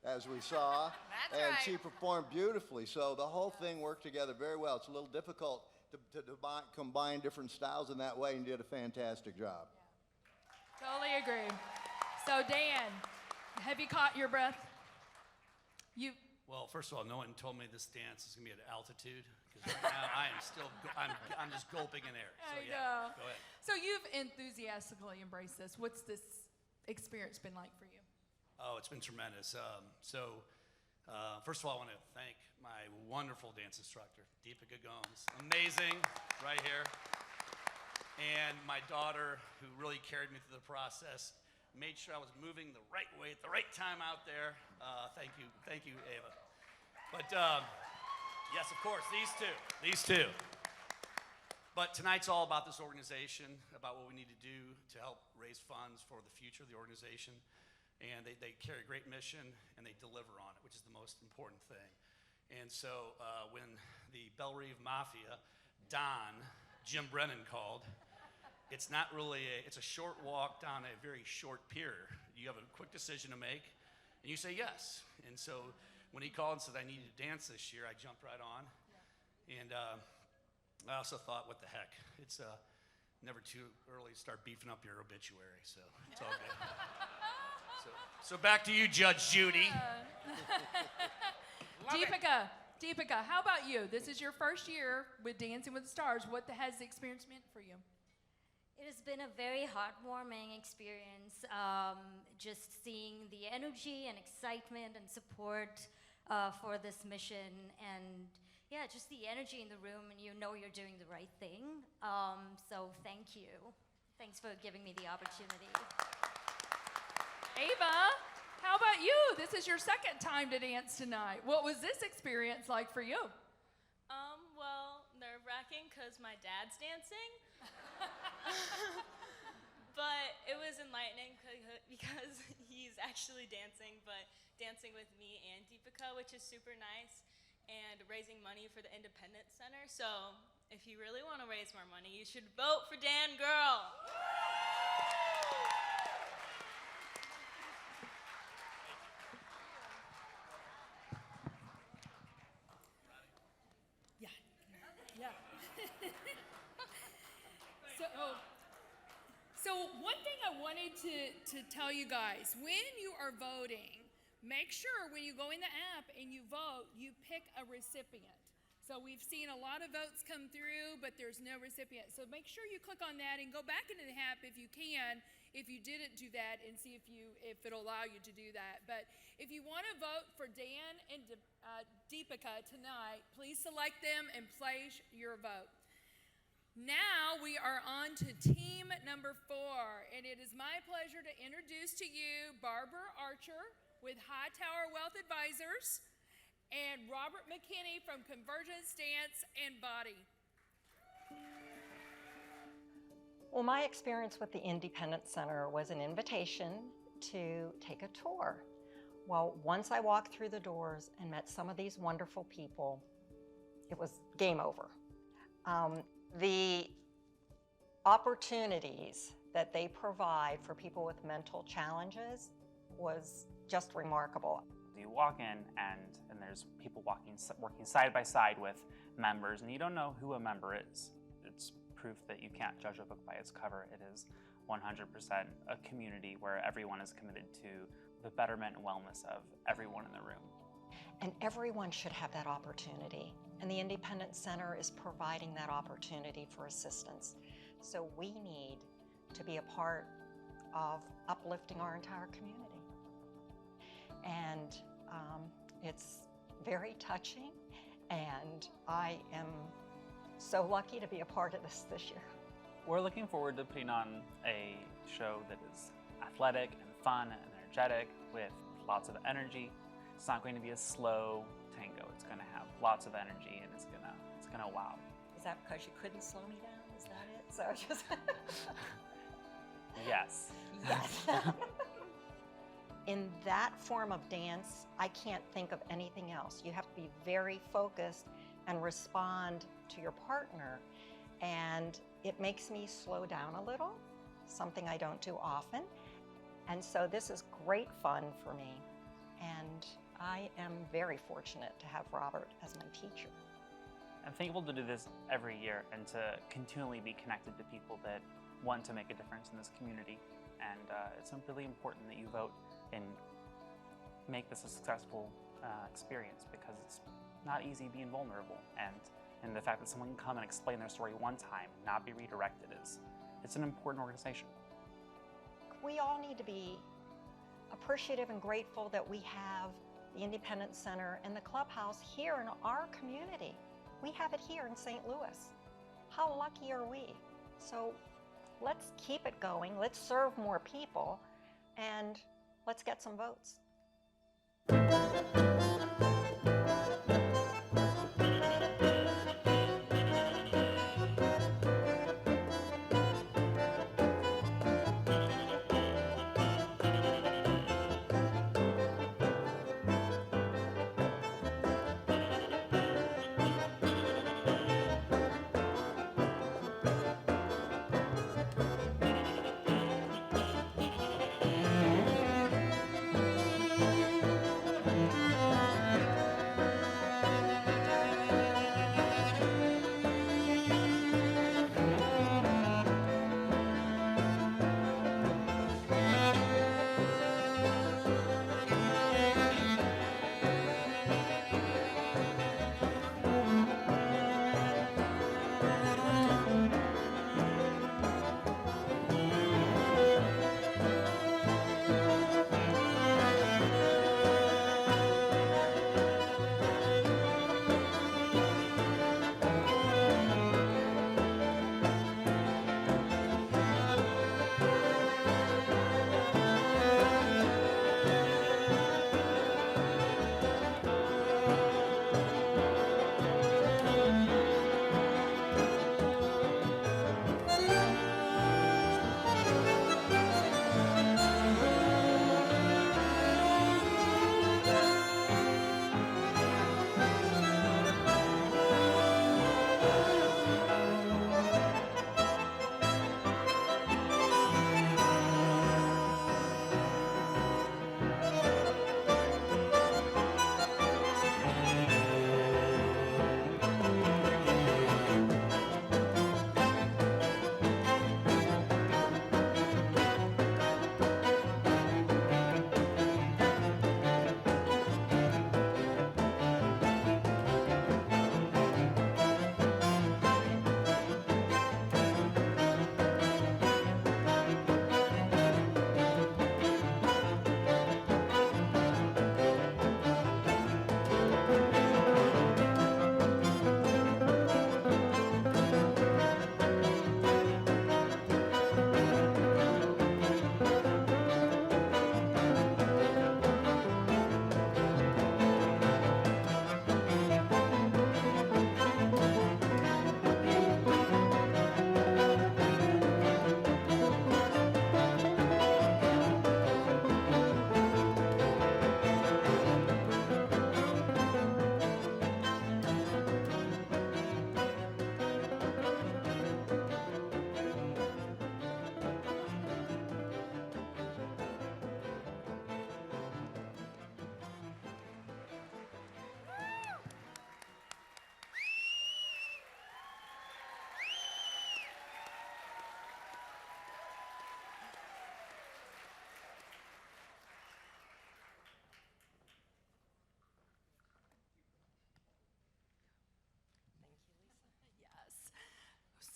as we saw, and she performed beautifully. So the whole thing worked together very well. It's a little difficult to combine different styles in that way, and you did a fantastic job. Totally agree. So Dan, have you caught your breath? Well, first of all, no one told me this dance is going to be at altitude, because right now I am still, I'm just gulping in air. So I know. Go ahead. So you've enthusiastically embraced this. What's this experience been like for you? Oh, it's been tremendous. First of all, I want to thank my wonderful dance instructor, Deepika Gomes. Amazing, right here. And my daughter, who really carried me through the process, made sure I was moving the right way at the right time out there. Thank you, Ava. But yes, of course, these two. But tonight's all about this organization, about what we need to do to help raise funds for the future of the organization. And they carry a great mission, and they deliver on it, which is the most important thing. And so when the Belle Reve Mafia, Don, Jim Brennan called, it's not really it's a short walk down a very short pier. You have a quick decision to make, and you say yes. And so when he called and said, I need you to dance this year, I jumped right on. Yeah. And I also thought, what the heck? It's never too early to start beefing up your obituary, so it's all good. So back to you, Judge Judy. Deepika, how about you? This is your first year with Dancing with the Stars. What has the experience meant for you? It has been a very heartwarming experience, just seeing the energy and excitement and support for this mission, and yeah, just the energy in the room, and you know you're doing the right thing. So thank you. Thanks for giving me the opportunity. Ava, how about you? This is your second time to dance tonight. What was this experience like for you? Well, nerve-wracking because my dad's dancing. But it was enlightening because he's actually dancing, but dancing with me and Deepika, which is super nice, and raising money for the Independence Center. So if you really want to raise more money, you should vote for Dan Girl. So one thing I wanted to tell you guys, when you are voting, make sure when you go in the app and you vote, you pick a recipient. So we've seen a lot of votes come through, but there's no recipient. So make sure you click on that and go back into the app if you can, if you didn't do that, and see if it'll allow you to do that. But if you want to vote for Dan and Deepika tonight, please select them and place your vote. Now we are on to team number 4, and it is my pleasure to introduce to you Barbara Archer with Hightower Wealth Advisors and Robert McKinney from Convergence Dance and Body. Well, my experience with the Independence Center was an invitation to take a tour. Well, once I walked through the doors and met some of these wonderful people, it was game over. The opportunities that they provide for people with mental challenges was just remarkable. You walk in and there's people working side by side with members, and you don't know who a member is. It's proof that you can't judge a book by its cover. It is 100% a community where everyone is committed to the betterment and wellness of everyone in the room. And everyone should have that opportunity. And the Independence Center is providing that opportunity for assistance. So we need to be a part of uplifting our entire community. And it's very touching, and I am so lucky to be a part of this year. We're looking forward to putting on a show that is athletic and fun and energetic with lots of energy. It's not going to be a slow tango. It's going to have lots of energy, and it's gonna wow. Is that because you couldn't slow me down? Is that it? So just Yes. Yes. In that form of dance, I can't think of anything else. You have to be very focused and respond to your partner. And it makes me slow down a little, something I don't do often. And so this is great fun for me. And I am very fortunate to have Robert as my teacher. I'm thankful to do this every year and to continually be connected to people that want to make a difference in this community. And it's really important that you vote and make this a successful experience, because it's not easy being vulnerable. And the fact that someone can come and explain their story one time and not be redirected it's an important organization. We all need to be appreciative and grateful that we have the Independence Center and the clubhouse here in our community. We have it here in St. Louis. How lucky are we? So let's keep it going. Let's serve more people, and let's get some votes.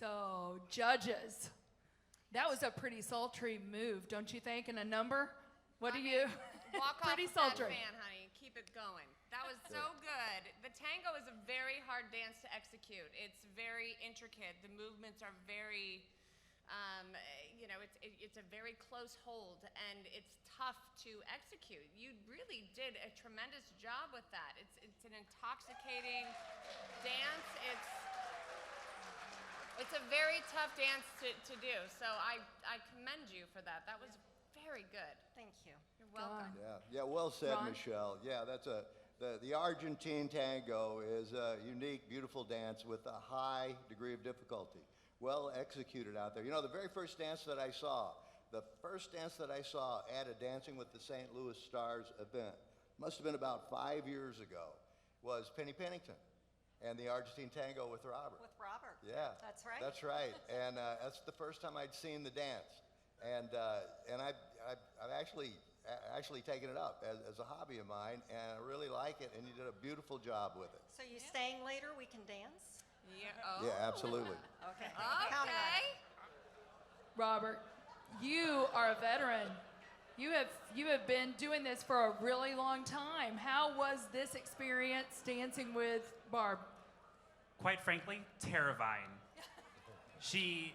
So, judges, that was a pretty sultry move, don't you think? And a number? What do you? Walk Pretty off sultry. that fan, honey. Keep it going. That was so good. The tango is a very hard dance to execute. It's very intricate. The movements are very, it's a very close hold, and it's tough to execute. You really did a tremendous job with that. It's an intoxicating dance. It's a very tough dance to do, so I commend you for that. That was very good. Thank you. You're welcome. Yeah, well said, Ron? Michelle. Yeah, the Argentine tango is a unique, beautiful dance with a high degree of difficulty. Well executed out there. You know, the very first dance that I saw at a Dancing with the St. Louis Stars event, must have been about 5 years ago, was Penny Pennington and the Argentine tango with Robert. With Robert. Yeah. That's right. That's right. And that's the first time I'd seen the dance. And I've actually taken it up as a hobby of mine, and I really like it, and you did a beautiful job with it. So you staying later? We can dance? Yeah. Yeah, absolutely. Okay. Counting on it. Robert, you are a veteran. You have been doing this for a really long time. How was this experience dancing with Barb? Quite frankly, terrifying. She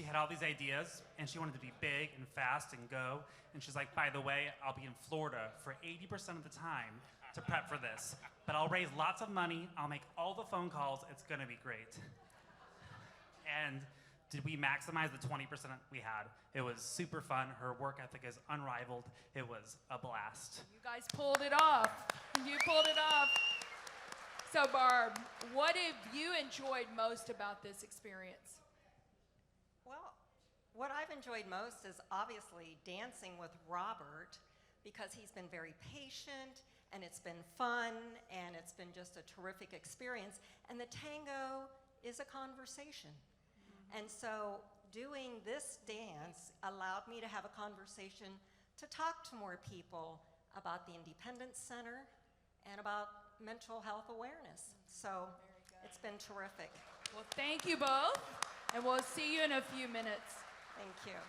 had all these ideas, and she wanted to be big and fast and go. And she's like, by the way, I'll be in Florida for 80% of the time to prep for this. But I'll raise lots of money, I'll make all the phone calls, it's gonna be great. And did we maximize the 20% we had? It was super fun. Her work ethic is unrivaled. It was a blast. You guys pulled it off. You pulled it off. So Barb, what have you enjoyed most about this experience? Well, what I've enjoyed most is obviously dancing with Robert, because he's been very patient, and it's been fun, and it's been just a terrific experience. And the tango is a conversation. And so doing this dance allowed me to have a conversation to talk to more people about the Independence Center and about mental health awareness. So it's been terrific. Well, thank you both, and we'll see you in a few minutes. Thank you.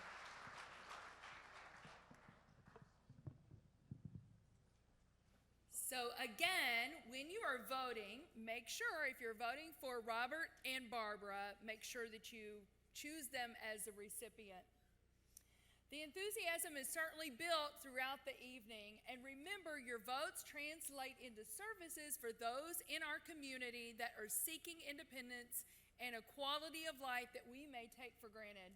So again, when you are voting, make sure if you're voting for Robert and Barbara, make sure that you choose them as a recipient. The enthusiasm is certainly built throughout the evening, and remember, your votes translate into services for those in our community that are seeking independence and a quality of life that we may take for granted.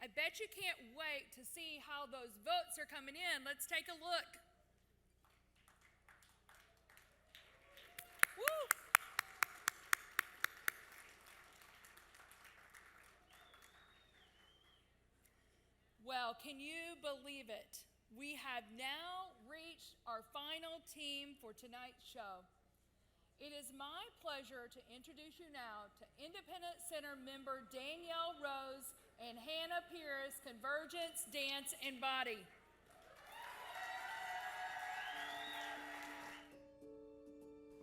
I bet you can't wait to see how those votes are coming in. Let's take a look. Woo! Well, can you believe it? We have now reached our final team for tonight's show. It is my pleasure to introduce you now to Independence Center member Danielle Rose and Hannah Pierce, Convergence Dance and Body.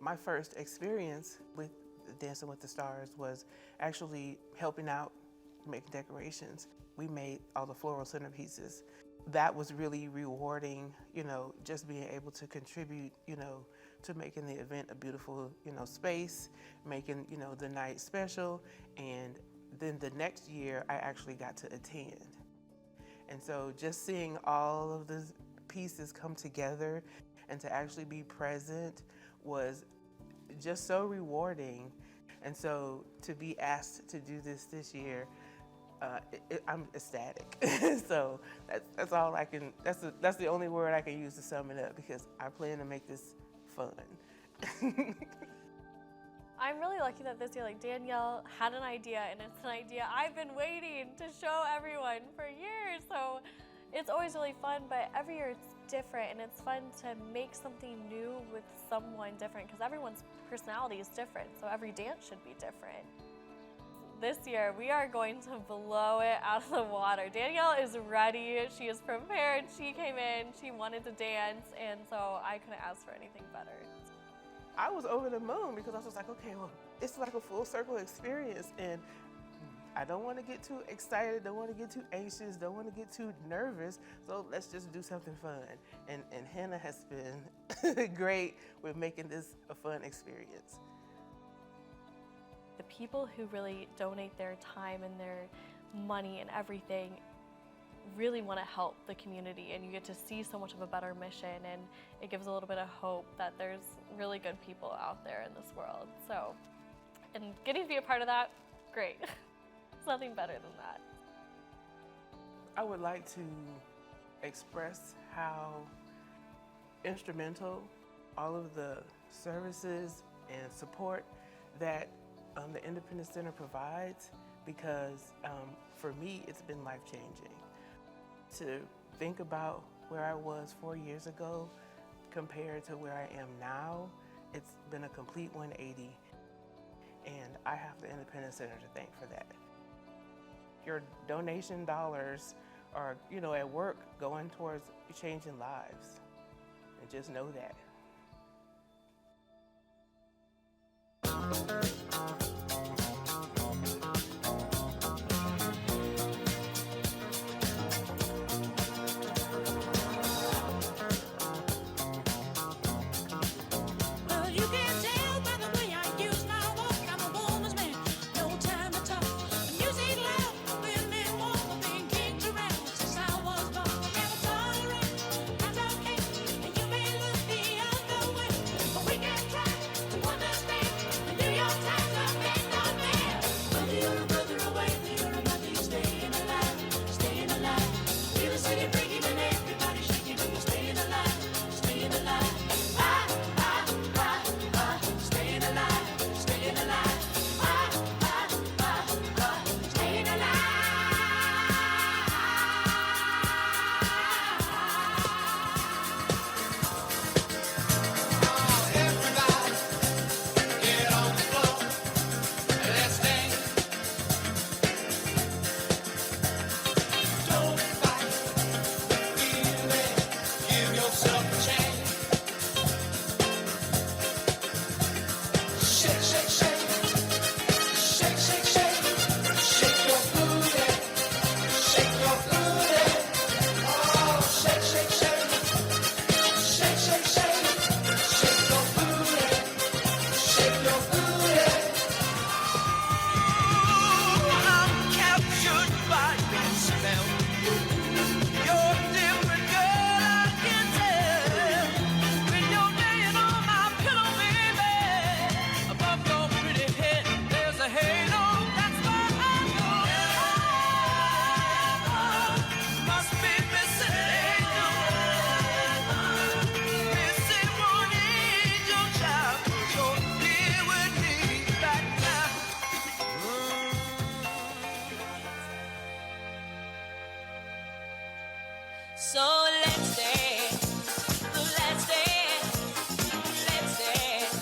My first experience with Dancing with the Stars was actually helping out, making decorations. We made all the floral centerpieces. That was really rewarding, you know, just being able to contribute, you know, to making the event a beautiful, you know, space, making, you know, the night special. And then the next year, I actually got to attend. And so just seeing all of the pieces come together and to actually be present was just so rewarding. And so to be asked to do this year, I'm ecstatic. So that's all I can. That's the only word I can use to sum it up, because I plan to make this fun. I'm really lucky that this year, like, Danielle had an idea, and it's an idea I've been waiting to show everyone for years. So it's always really fun, but every year it's different, and it's fun to make something new with someone different, because everyone's personality is different. So every dance should be different. This year, we are going to blow it out of the water. Danielle is ready, she is prepared, she came in, she wanted to dance, and so I couldn't ask for anything better. I was over the moon, because I was just like, okay, well, it's like a full circle experience, and I don't want to get too excited, don't want to get too anxious, don't want to get too nervous, so let's just do something fun. And Hannah has been great with making this a fun experience. The people who really donate their time and their money and everything really want to help the community, and you get to see so much of a better mission, and it gives a little bit of hope that there's really good people out there in this world. So, and getting to be a part of that, great. It's nothing better than that. I would like to express how instrumental all of the services and support that the Independence Center provides, because for me, it's been life-changing. To think about where I was 4 years ago compared to where I am now, it's been a complete 180, and I have the Independence Center to thank for that. Your donation dollars are, at work going towards changing lives, and just know that. So let's dance, let's dance, let's dance,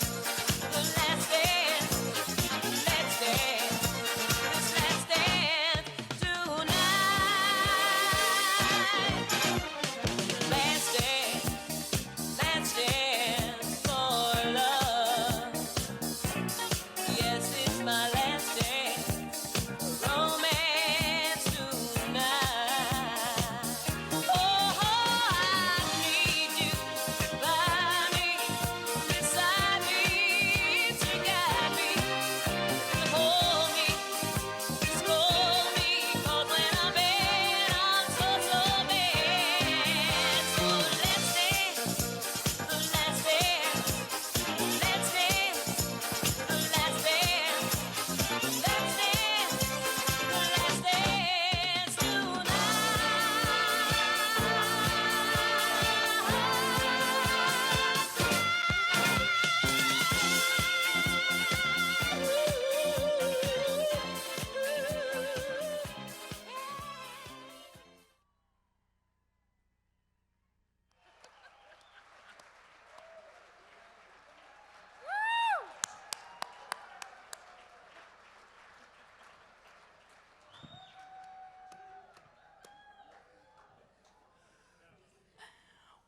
let's dance, let's dance, let's dance tonight. Let's dance for love. Yes, it's my last dance, romance tonight.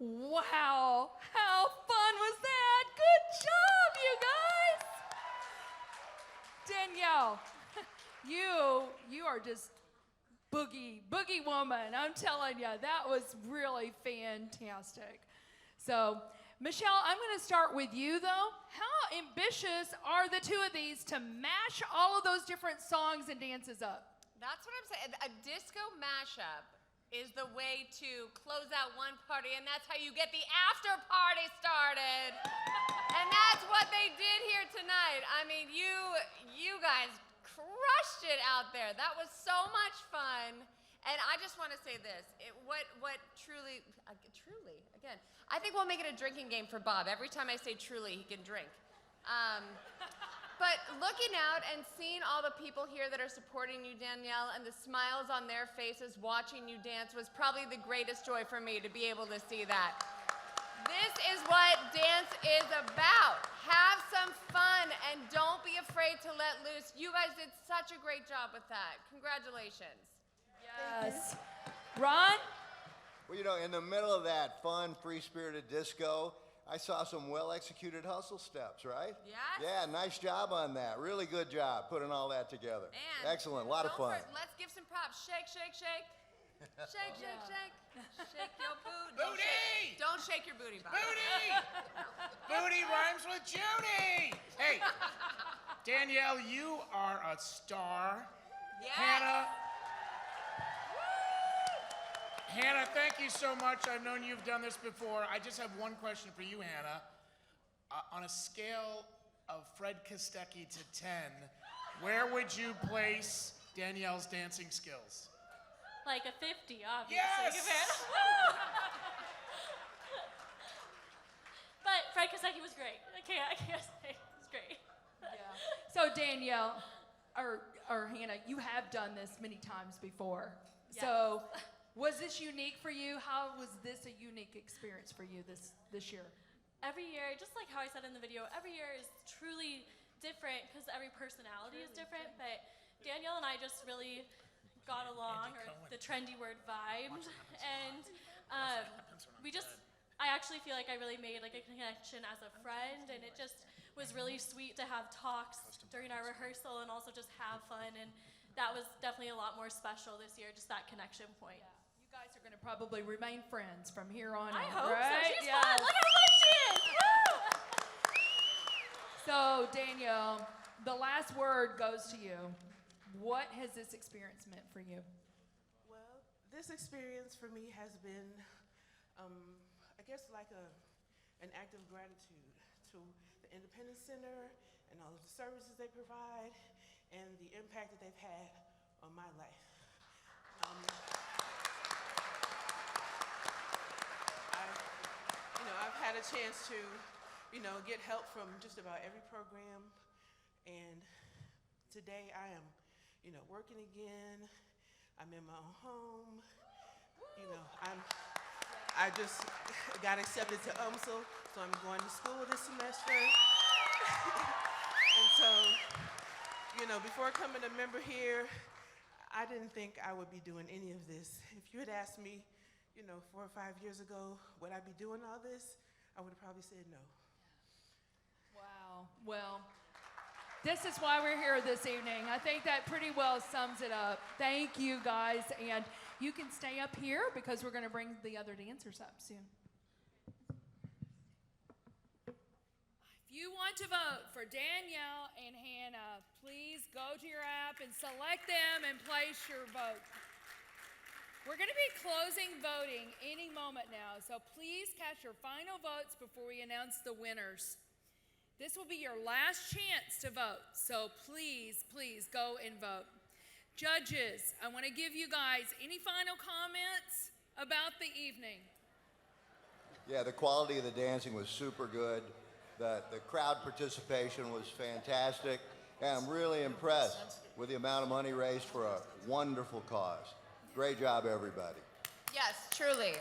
Wow, how fun was that? Good job, you guys. Danielle, you are just boogie woman. I'm telling you, that was really fantastic. So, Michelle, I'm going to start with you, though. How ambitious are the two of these to mash all of those different songs and dances up? That's what I'm saying. A disco mashup is the way to close out one party, and that's how you get the after party started. And that's what they did here tonight. I mean, you guys crushed it out there. That was so much fun. And I just want to say this. What truly, again, I think we'll make it a drinking game for Bob. Every time I say truly, he can drink. But looking out and seeing all the people here that are supporting you, Danielle, and the smiles on their faces watching you dance was probably the greatest joy for me to be able to see that. This is what dance is about. Have some fun and don't be afraid to let loose. You guys did such a great job with that. Congratulations. Yes. Ron? Well, you know, in the middle of that fun, free-spirited disco, I saw some well-executed hustle steps, right? Yes. Yeah, nice job on that. Really good job putting all that together. And excellent, a lot of fun. Let's give some props. Shake, shake, shake. Shake, shake, shake. Shake your booty. Booty! Don't shake your booty, Bob. Booty! Booty rhymes with Judy! Hey, Danielle, you are a star. Yes. Hannah, thank you so much. I've known you've done this before. I just have one question for you, Hannah. On a scale of Fred Kostecki to 10, where would you place Danielle's dancing skills? Like a 50, obviously. Yes! But Fred Kostecki was great. I can't say it was great. Yeah. So Danielle, or Hannah, you have done this many times before. Yes. So was this unique for you? How was this a unique experience for you this year? Every year, just like how I said in the video, every year is truly different because every personality is different. But Danielle and I just really got along, or the trendy word vibed, and I actually feel like I really made like a connection as a friend, and it just was really sweet to have talks during our rehearsal and also just have fun, and that was definitely a lot more special this year, just that connection point. Yeah. You guys are going to probably remain friends from here on I out, hope right? so. She's fun. Look how fun she is. Woo! So Danielle, the last word goes to you. What has this experience meant for you? Well, this experience for me has been, I guess, like an act of gratitude to the Independence Center and all of the services they provide and the impact that they've had on my life. I've had a chance to, get help from just about every program, and today I am working again. I'm in my own home. I just got accepted to UMSL, so I'm going to school this semester. And so, before coming a member here, I didn't think I would be doing any of this. If you had asked me, 4 or 5 years ago, would I be doing all this? I would have probably said no. Wow. Well, this is why we're here this evening. I think that pretty well sums it up. Thank you, guys. And you can stay up here because we're going to bring the other dancers up soon. If you want to vote for Danielle and Hannah, please go to your app and select them and place your vote. We're going to be closing voting any moment now, so please cast your final votes before we announce the winners. This will be your last chance to vote, so please, please go and vote. Judges, I want to give you guys any final comments about the evening. Yeah, the quality of the dancing was super good. The crowd participation was fantastic. And I'm really impressed with the amount of money raised for a wonderful cause. Great job, everybody. Yes, truly.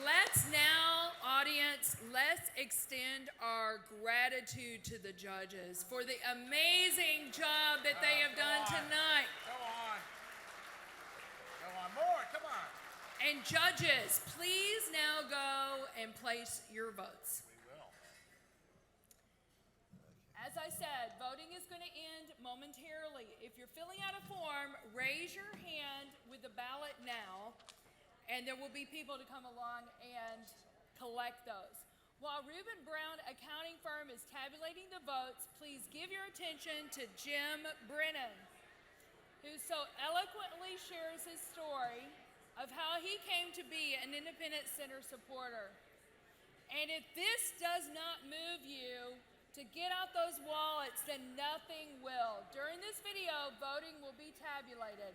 Let's now, audience, let's extend our gratitude to the judges for the amazing job that they have done tonight. Go on. Go on. More. Come on. And judges, please now go and place your votes. We will. As I said, voting is going to end momentarily. If you're filling out a form, raise your hand with the ballot now, and there will be people to come along and collect those. While Reuben Brown Accounting Firm is tabulating the votes, please give your attention to Jim Brennan, who so eloquently shares his story of how he came to be an Independent Center supporter. And if this does not move you to get out those wallets, then nothing will. tabulated.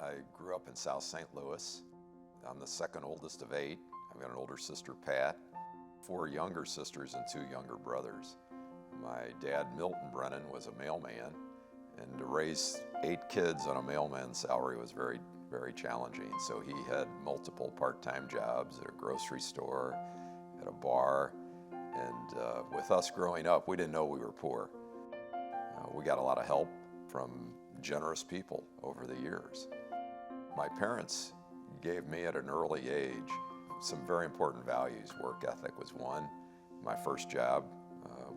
I grew up in South St. Louis. I'm the second oldest of 8. I've got an older sister, Pat, 4 younger sisters and 2 younger brothers. My dad, Milton Brennan, was a mailman, and to raise 8 kids on a mailman's salary was very, very challenging. So he had multiple part-time jobs at a grocery store, at a bar, and with us growing up, we didn't know we were poor. We got a lot of help from generous people over the years. My parents gave me at an early age some very important values. Work ethic was one. My first job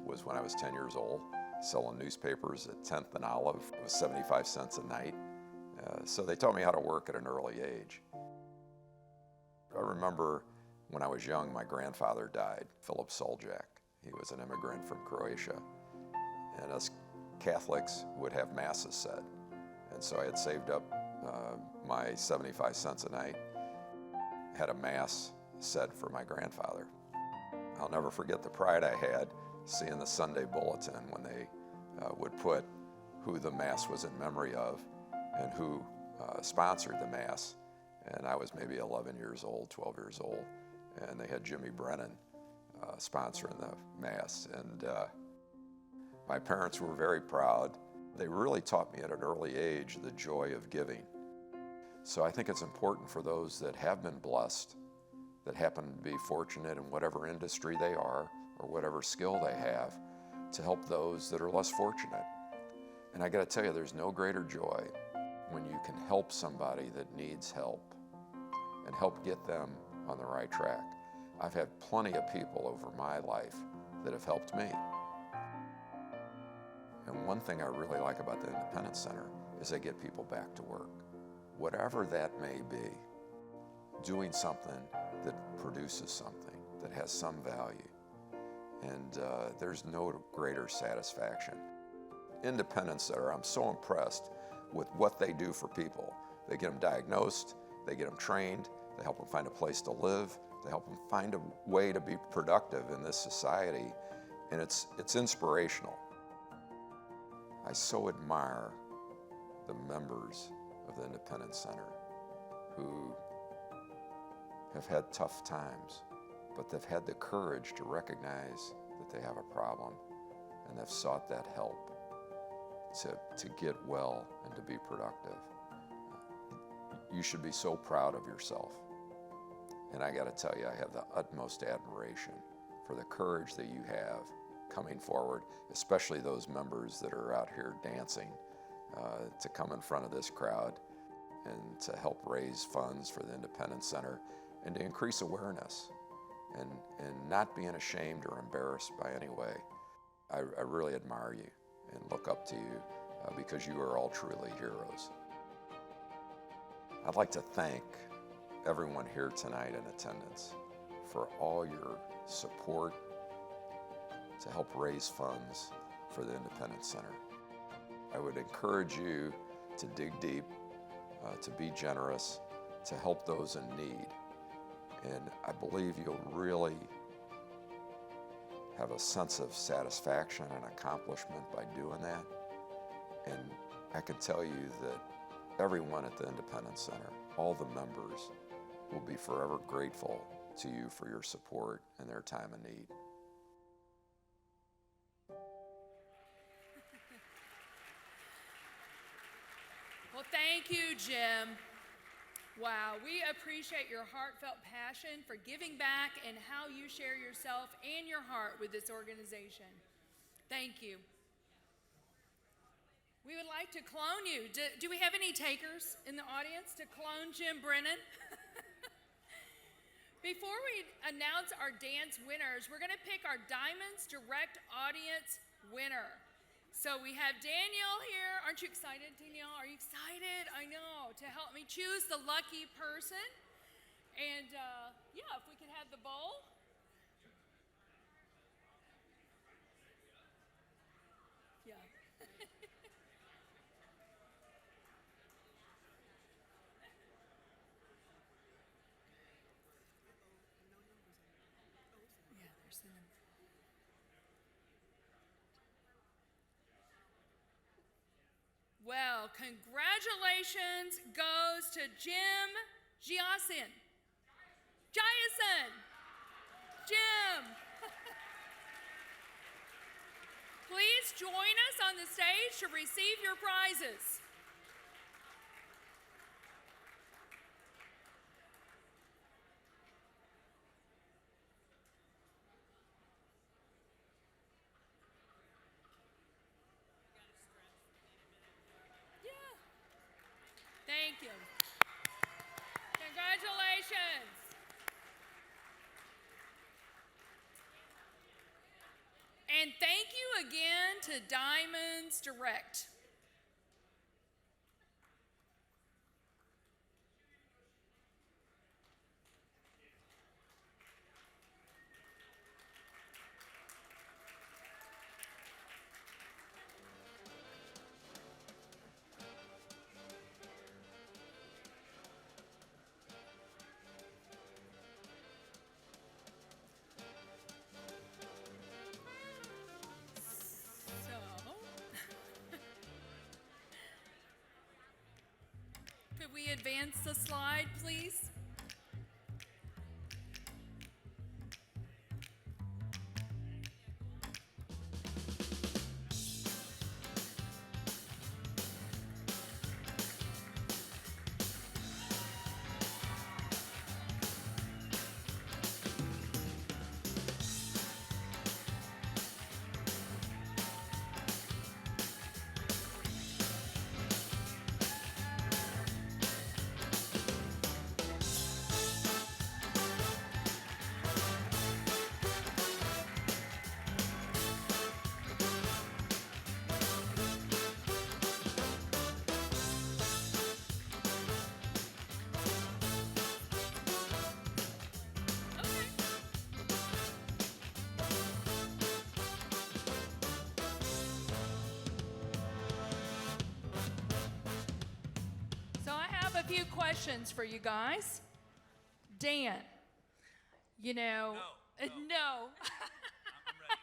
was when I was 10 years old, selling newspapers at 10th and Olive. It was 75 cents a night. So they taught me how to work at an early age. I remember when I was young, my grandfather died, Philip Soljak. He was an immigrant from Croatia. And us Catholics would have masses said. And so I had saved up my 75 cents a night, had a mass said for my grandfather. I'll never forget the pride I had seeing the Sunday bulletin when they would put who the mass was in memory of and who sponsored the mass. And I was maybe 11 years old, 12 years old, and they had Jimmy Brennan sponsoring the mass. And my parents were very proud. They really taught me at an early age the joy of giving. So I think it's important for those that have been blessed, that happen to be fortunate in whatever industry they are or whatever skill they have, to help those that are less fortunate. And I gotta tell you, there's no greater joy when you can help somebody that needs help and help get them on the right track. I've had plenty of people over my life that have helped me. And one thing I really like about the Independence Center is they get people back to work. Whatever that may be, doing something that produces something, that has some value. And there's no greater satisfaction. Independence Center, I'm so impressed with what they do for people. They get them diagnosed, they get them trained, they help them find a place to live, they help them find a way to be productive in this society, and it's inspirational. I so admire the members of the Independence Center who have had tough times, but they've had the courage to recognize that they have a problem, and they've sought that help to get well and to be productive. You should be so proud of yourself. And I gotta tell you, I have the utmost admiration for the courage that you have coming forward, especially those members that are out here dancing, to come in front of this crowd and to help raise funds for the Independence Center and to increase awareness and not being ashamed or embarrassed by any way. I really admire you and look up to you because you are all truly heroes. I'd like to thank everyone here tonight in attendance for all your support to help raise funds for the Independence Center. I would encourage you to dig deep, to be generous, to help those in need. And I believe you'll really have a sense of satisfaction and accomplishment by doing that. And I can tell you that everyone at the Independence Center, all the members, will be forever grateful to you for your support in their time of need. Well, thank you, Jim. Wow, we appreciate your heartfelt passion for giving back and how you share yourself and your heart with this organization. Thank you. We would like to clone you. Do we have any takers in the audience to clone Jim Brennan? Before we announce our dance winners, we're going to pick our Diamonds Direct Audience winner. So we have Danielle here. Aren't you excited, Danielle? Are you excited? I know, to help me choose the lucky person. And yeah, if we could have the bowl. Yeah. Yeah, there's the number. congratulations goes to Jim Giasin. Jim. Please join us on the stage to receive your prizes. Thank you. Congratulations. And thank you again to Diamonds Direct. Could we advance the slide, please? A few questions for you guys. Dan, you know, no.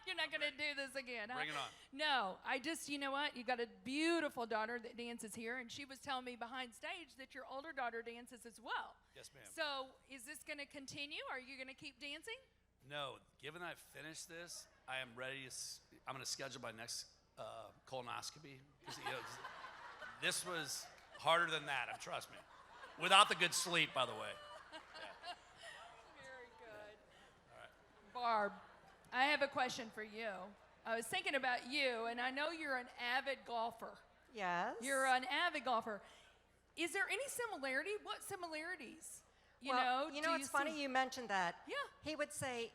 You're not going to do this again, huh? Bring it on. No, you know what? You got a beautiful daughter that dances here, and she was telling me behind stage that your older daughter dances as well. Yes, ma'am. So is this going to continue? Are you going to keep dancing? No, given I've finished this, I am ready to, I'm going to schedule my next colonoscopy. 'Cause, you know, this was harder than that, trust me. Without the good sleep, by the way. Yeah. Very good. All right. Barb, I have a question for you. I was thinking about you, and I know you're an avid golfer. Yes. You're an avid golfer. Is there any similarity? What similarities? You know, it's funny you mentioned that. Yeah. He would say,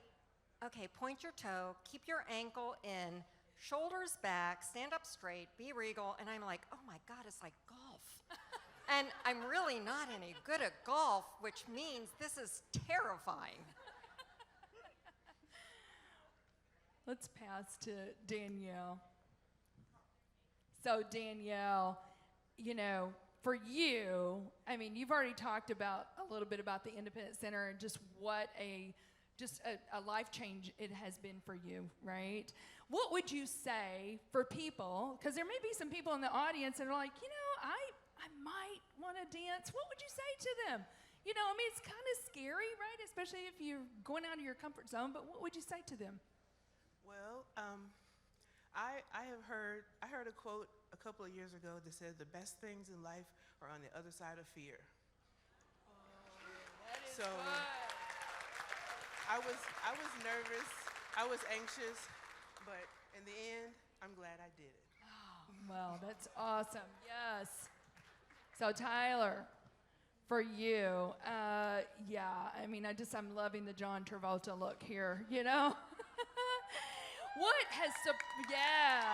okay, point your toe, keep your ankle in, shoulders back, stand up straight, be regal. And I'm like, oh my God, it's like golf. And I'm really not any good at golf, which means this is terrifying. Let's pass to Danielle. So Danielle, you know, for you, I mean, you've already talked about a little bit about the Independent Center and just what a life change it has been for you, right? What would you say for people, because there may be some people in the audience that are like, you know, I might want to dance. What would you say to them? You know, I mean, it's kind of scary, right? Especially if you're going out of your comfort zone, but what would you say to them? Well, I heard a quote a couple of years ago that said the best things in life are on the other side of fear. Oh, that is so good. I was nervous, I was anxious, but in the end, I'm glad I did it. Oh, well, that's awesome. Yes. So Tyler, for you, yeah, I mean, I'm loving the John Travolta look here, you know? Yeah.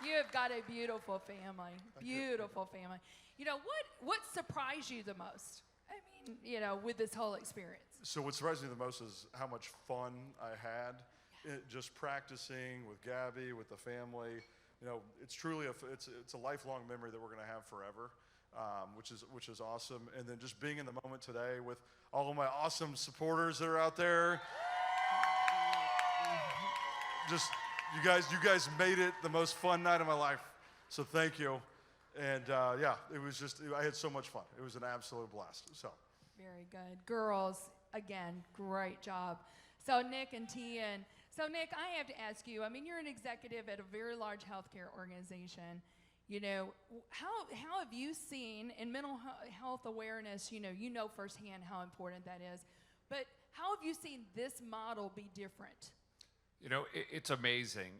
You have got a beautiful family, beautiful family. You know, what surprised you the most? I mean, you know, with this whole experience. So what surprised me the most is how much fun I had, just practicing with Gabby, with the family. You know, it's truly it's a lifelong memory that we're going to have forever, which is awesome. And then just being in the moment today with all of my awesome supporters that are out there, just You guys made it the most fun night of my life. So thank you. And yeah, it was just, I had so much fun. It was an absolute blast. So. Very good. Girls, again, great job. So Nick and Tian. So Nick, I have to ask you, I mean, you're an executive at a very large healthcare organization. You know, how have you seen in mental health awareness, you know firsthand how important that is, but how have you seen this model be different? You know, it's amazing.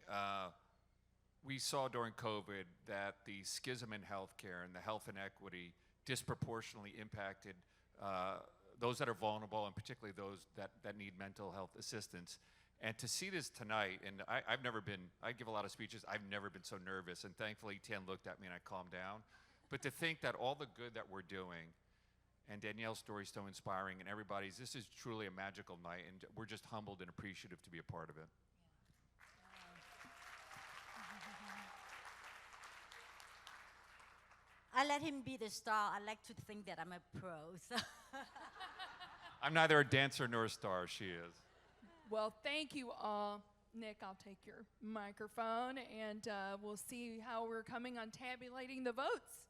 We saw during COVID that the schism in healthcare and the health inequity disproportionately impacted those that are vulnerable, and particularly those that need mental health assistance. And to see this tonight, and I've never been, I give a lot of speeches, I've never been so nervous, and thankfully Tian looked at me and I calmed down. But to think that all the good that we're doing, and Danielle's story is so inspiring, and everybody's, this is truly a magical night, and we're just humbled and appreciative to be a part of it. I let him be the star. I like to think that I'm a pro. So. I'm neither a dancer nor a star, she is. Well, thank you all. Nick, I'll take your microphone, and we'll see how we're coming on tabulating the votes.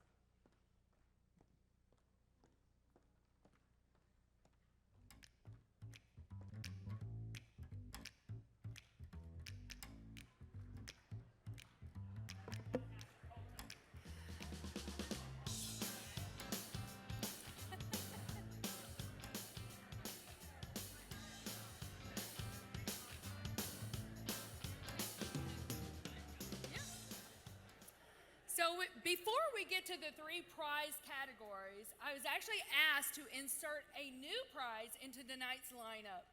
So before we get to the 3 prize categories, I was actually asked to insert a new prize into tonight's lineup.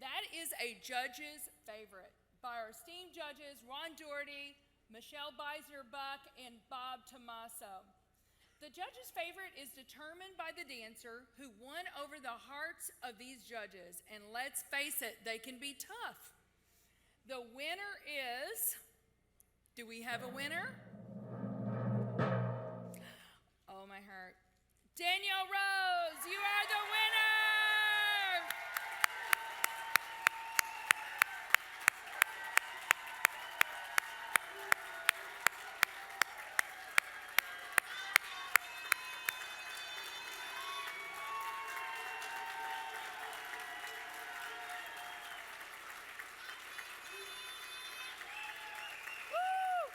That is a judge's favorite by our esteemed judges, Ron Doherty, Michelle Beisner-Buck, and Bob Tomaso. The judge's favorite is determined by the dancer who won over the hearts of these judges. And let's face it, they can be tough. The winner is, do we have a winner? Oh, my heart. Danielle Rose, you are the winner! Woo!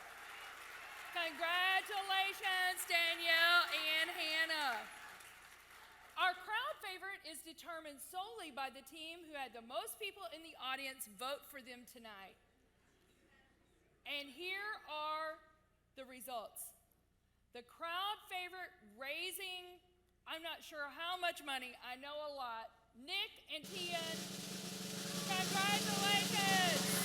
Congratulations, Danielle and Hannah. Our crowd favorite is determined solely by the team who had the most people in the audience vote for them tonight. And here are the results. The crowd favorite raising, I'm not sure how much money, I know a lot. Nick and Tian, congratulations!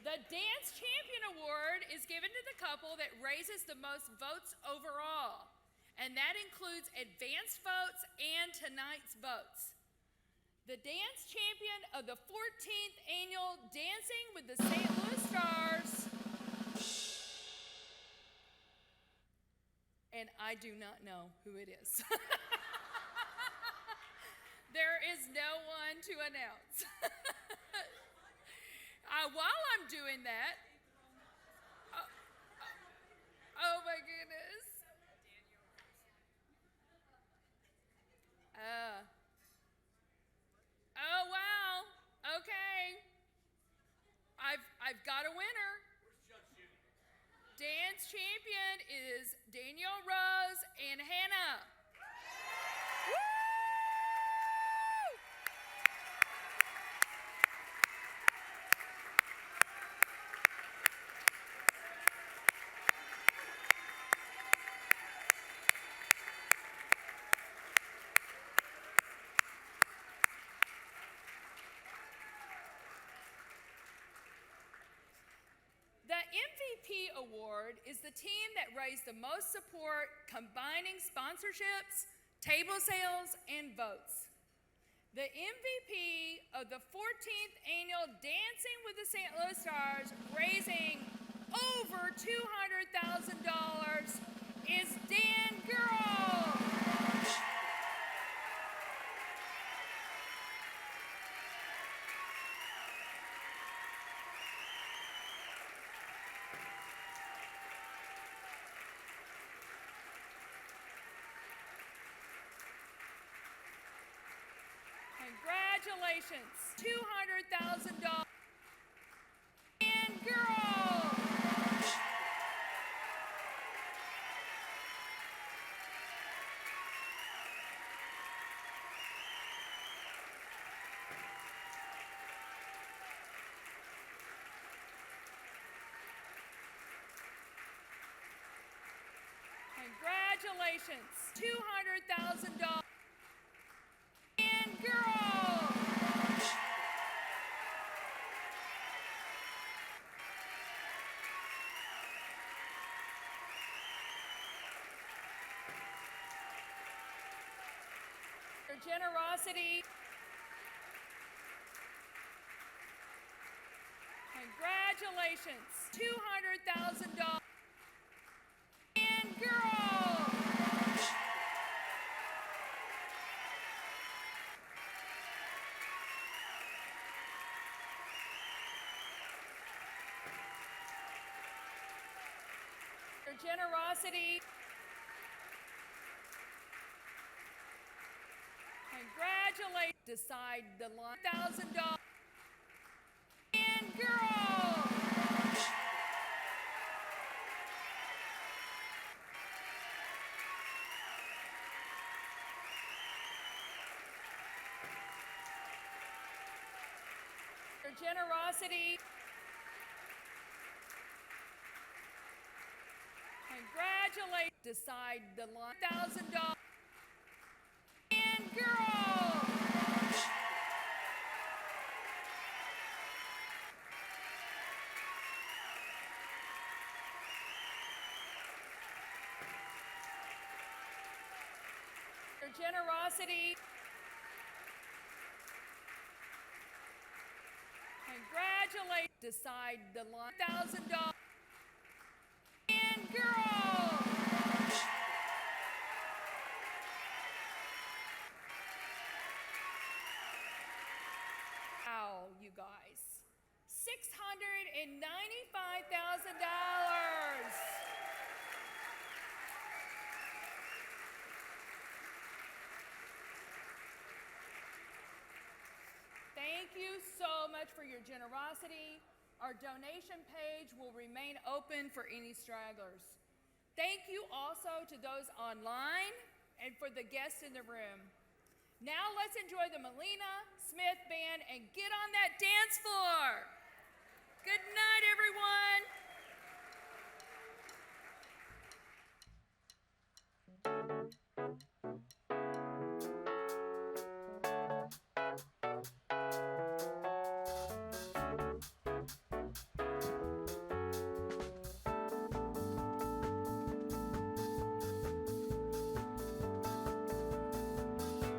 The Dance Champion Award is given to the couple that raises the most votes overall, and that includes advanced votes and tonight's votes. The dance champion of the 14th annual Dancing with the St. Louis Stars, and I do not know who it is. There is no one to announce. While I'm doing that, oh my goodness. Oh wow, okay. I've got a winner. Dance champion is Danielle Rose and Hannah. The MVP award is the team that raised the most support, combining sponsorships, table sales, and votes. The MVP of the 14th annual Dancing with the St. Louis Stars, raising over $200,000, is Dan Girl. Congratulations, $200,000. And girl. Congratulations, $200,000. And girl. Your generosity. Congratulations, $200,000. And girl. Your generosity. Congratulations. Decide the $1,000. And girl. Your generosity. Congratulations. Decide the $1,000. And girl. Your generosity. Congratulations. Decide the $1,000. And girl. Wow, you guys. $695,000. Thank you so much for your generosity. Our donation page will remain open for any stragglers. Thank you also to those online and for the guests in the room. Now let's enjoy the Melina Smith Band and get on that dance floor. Good night, everyone.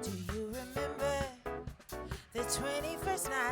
Do you remember the 21st night?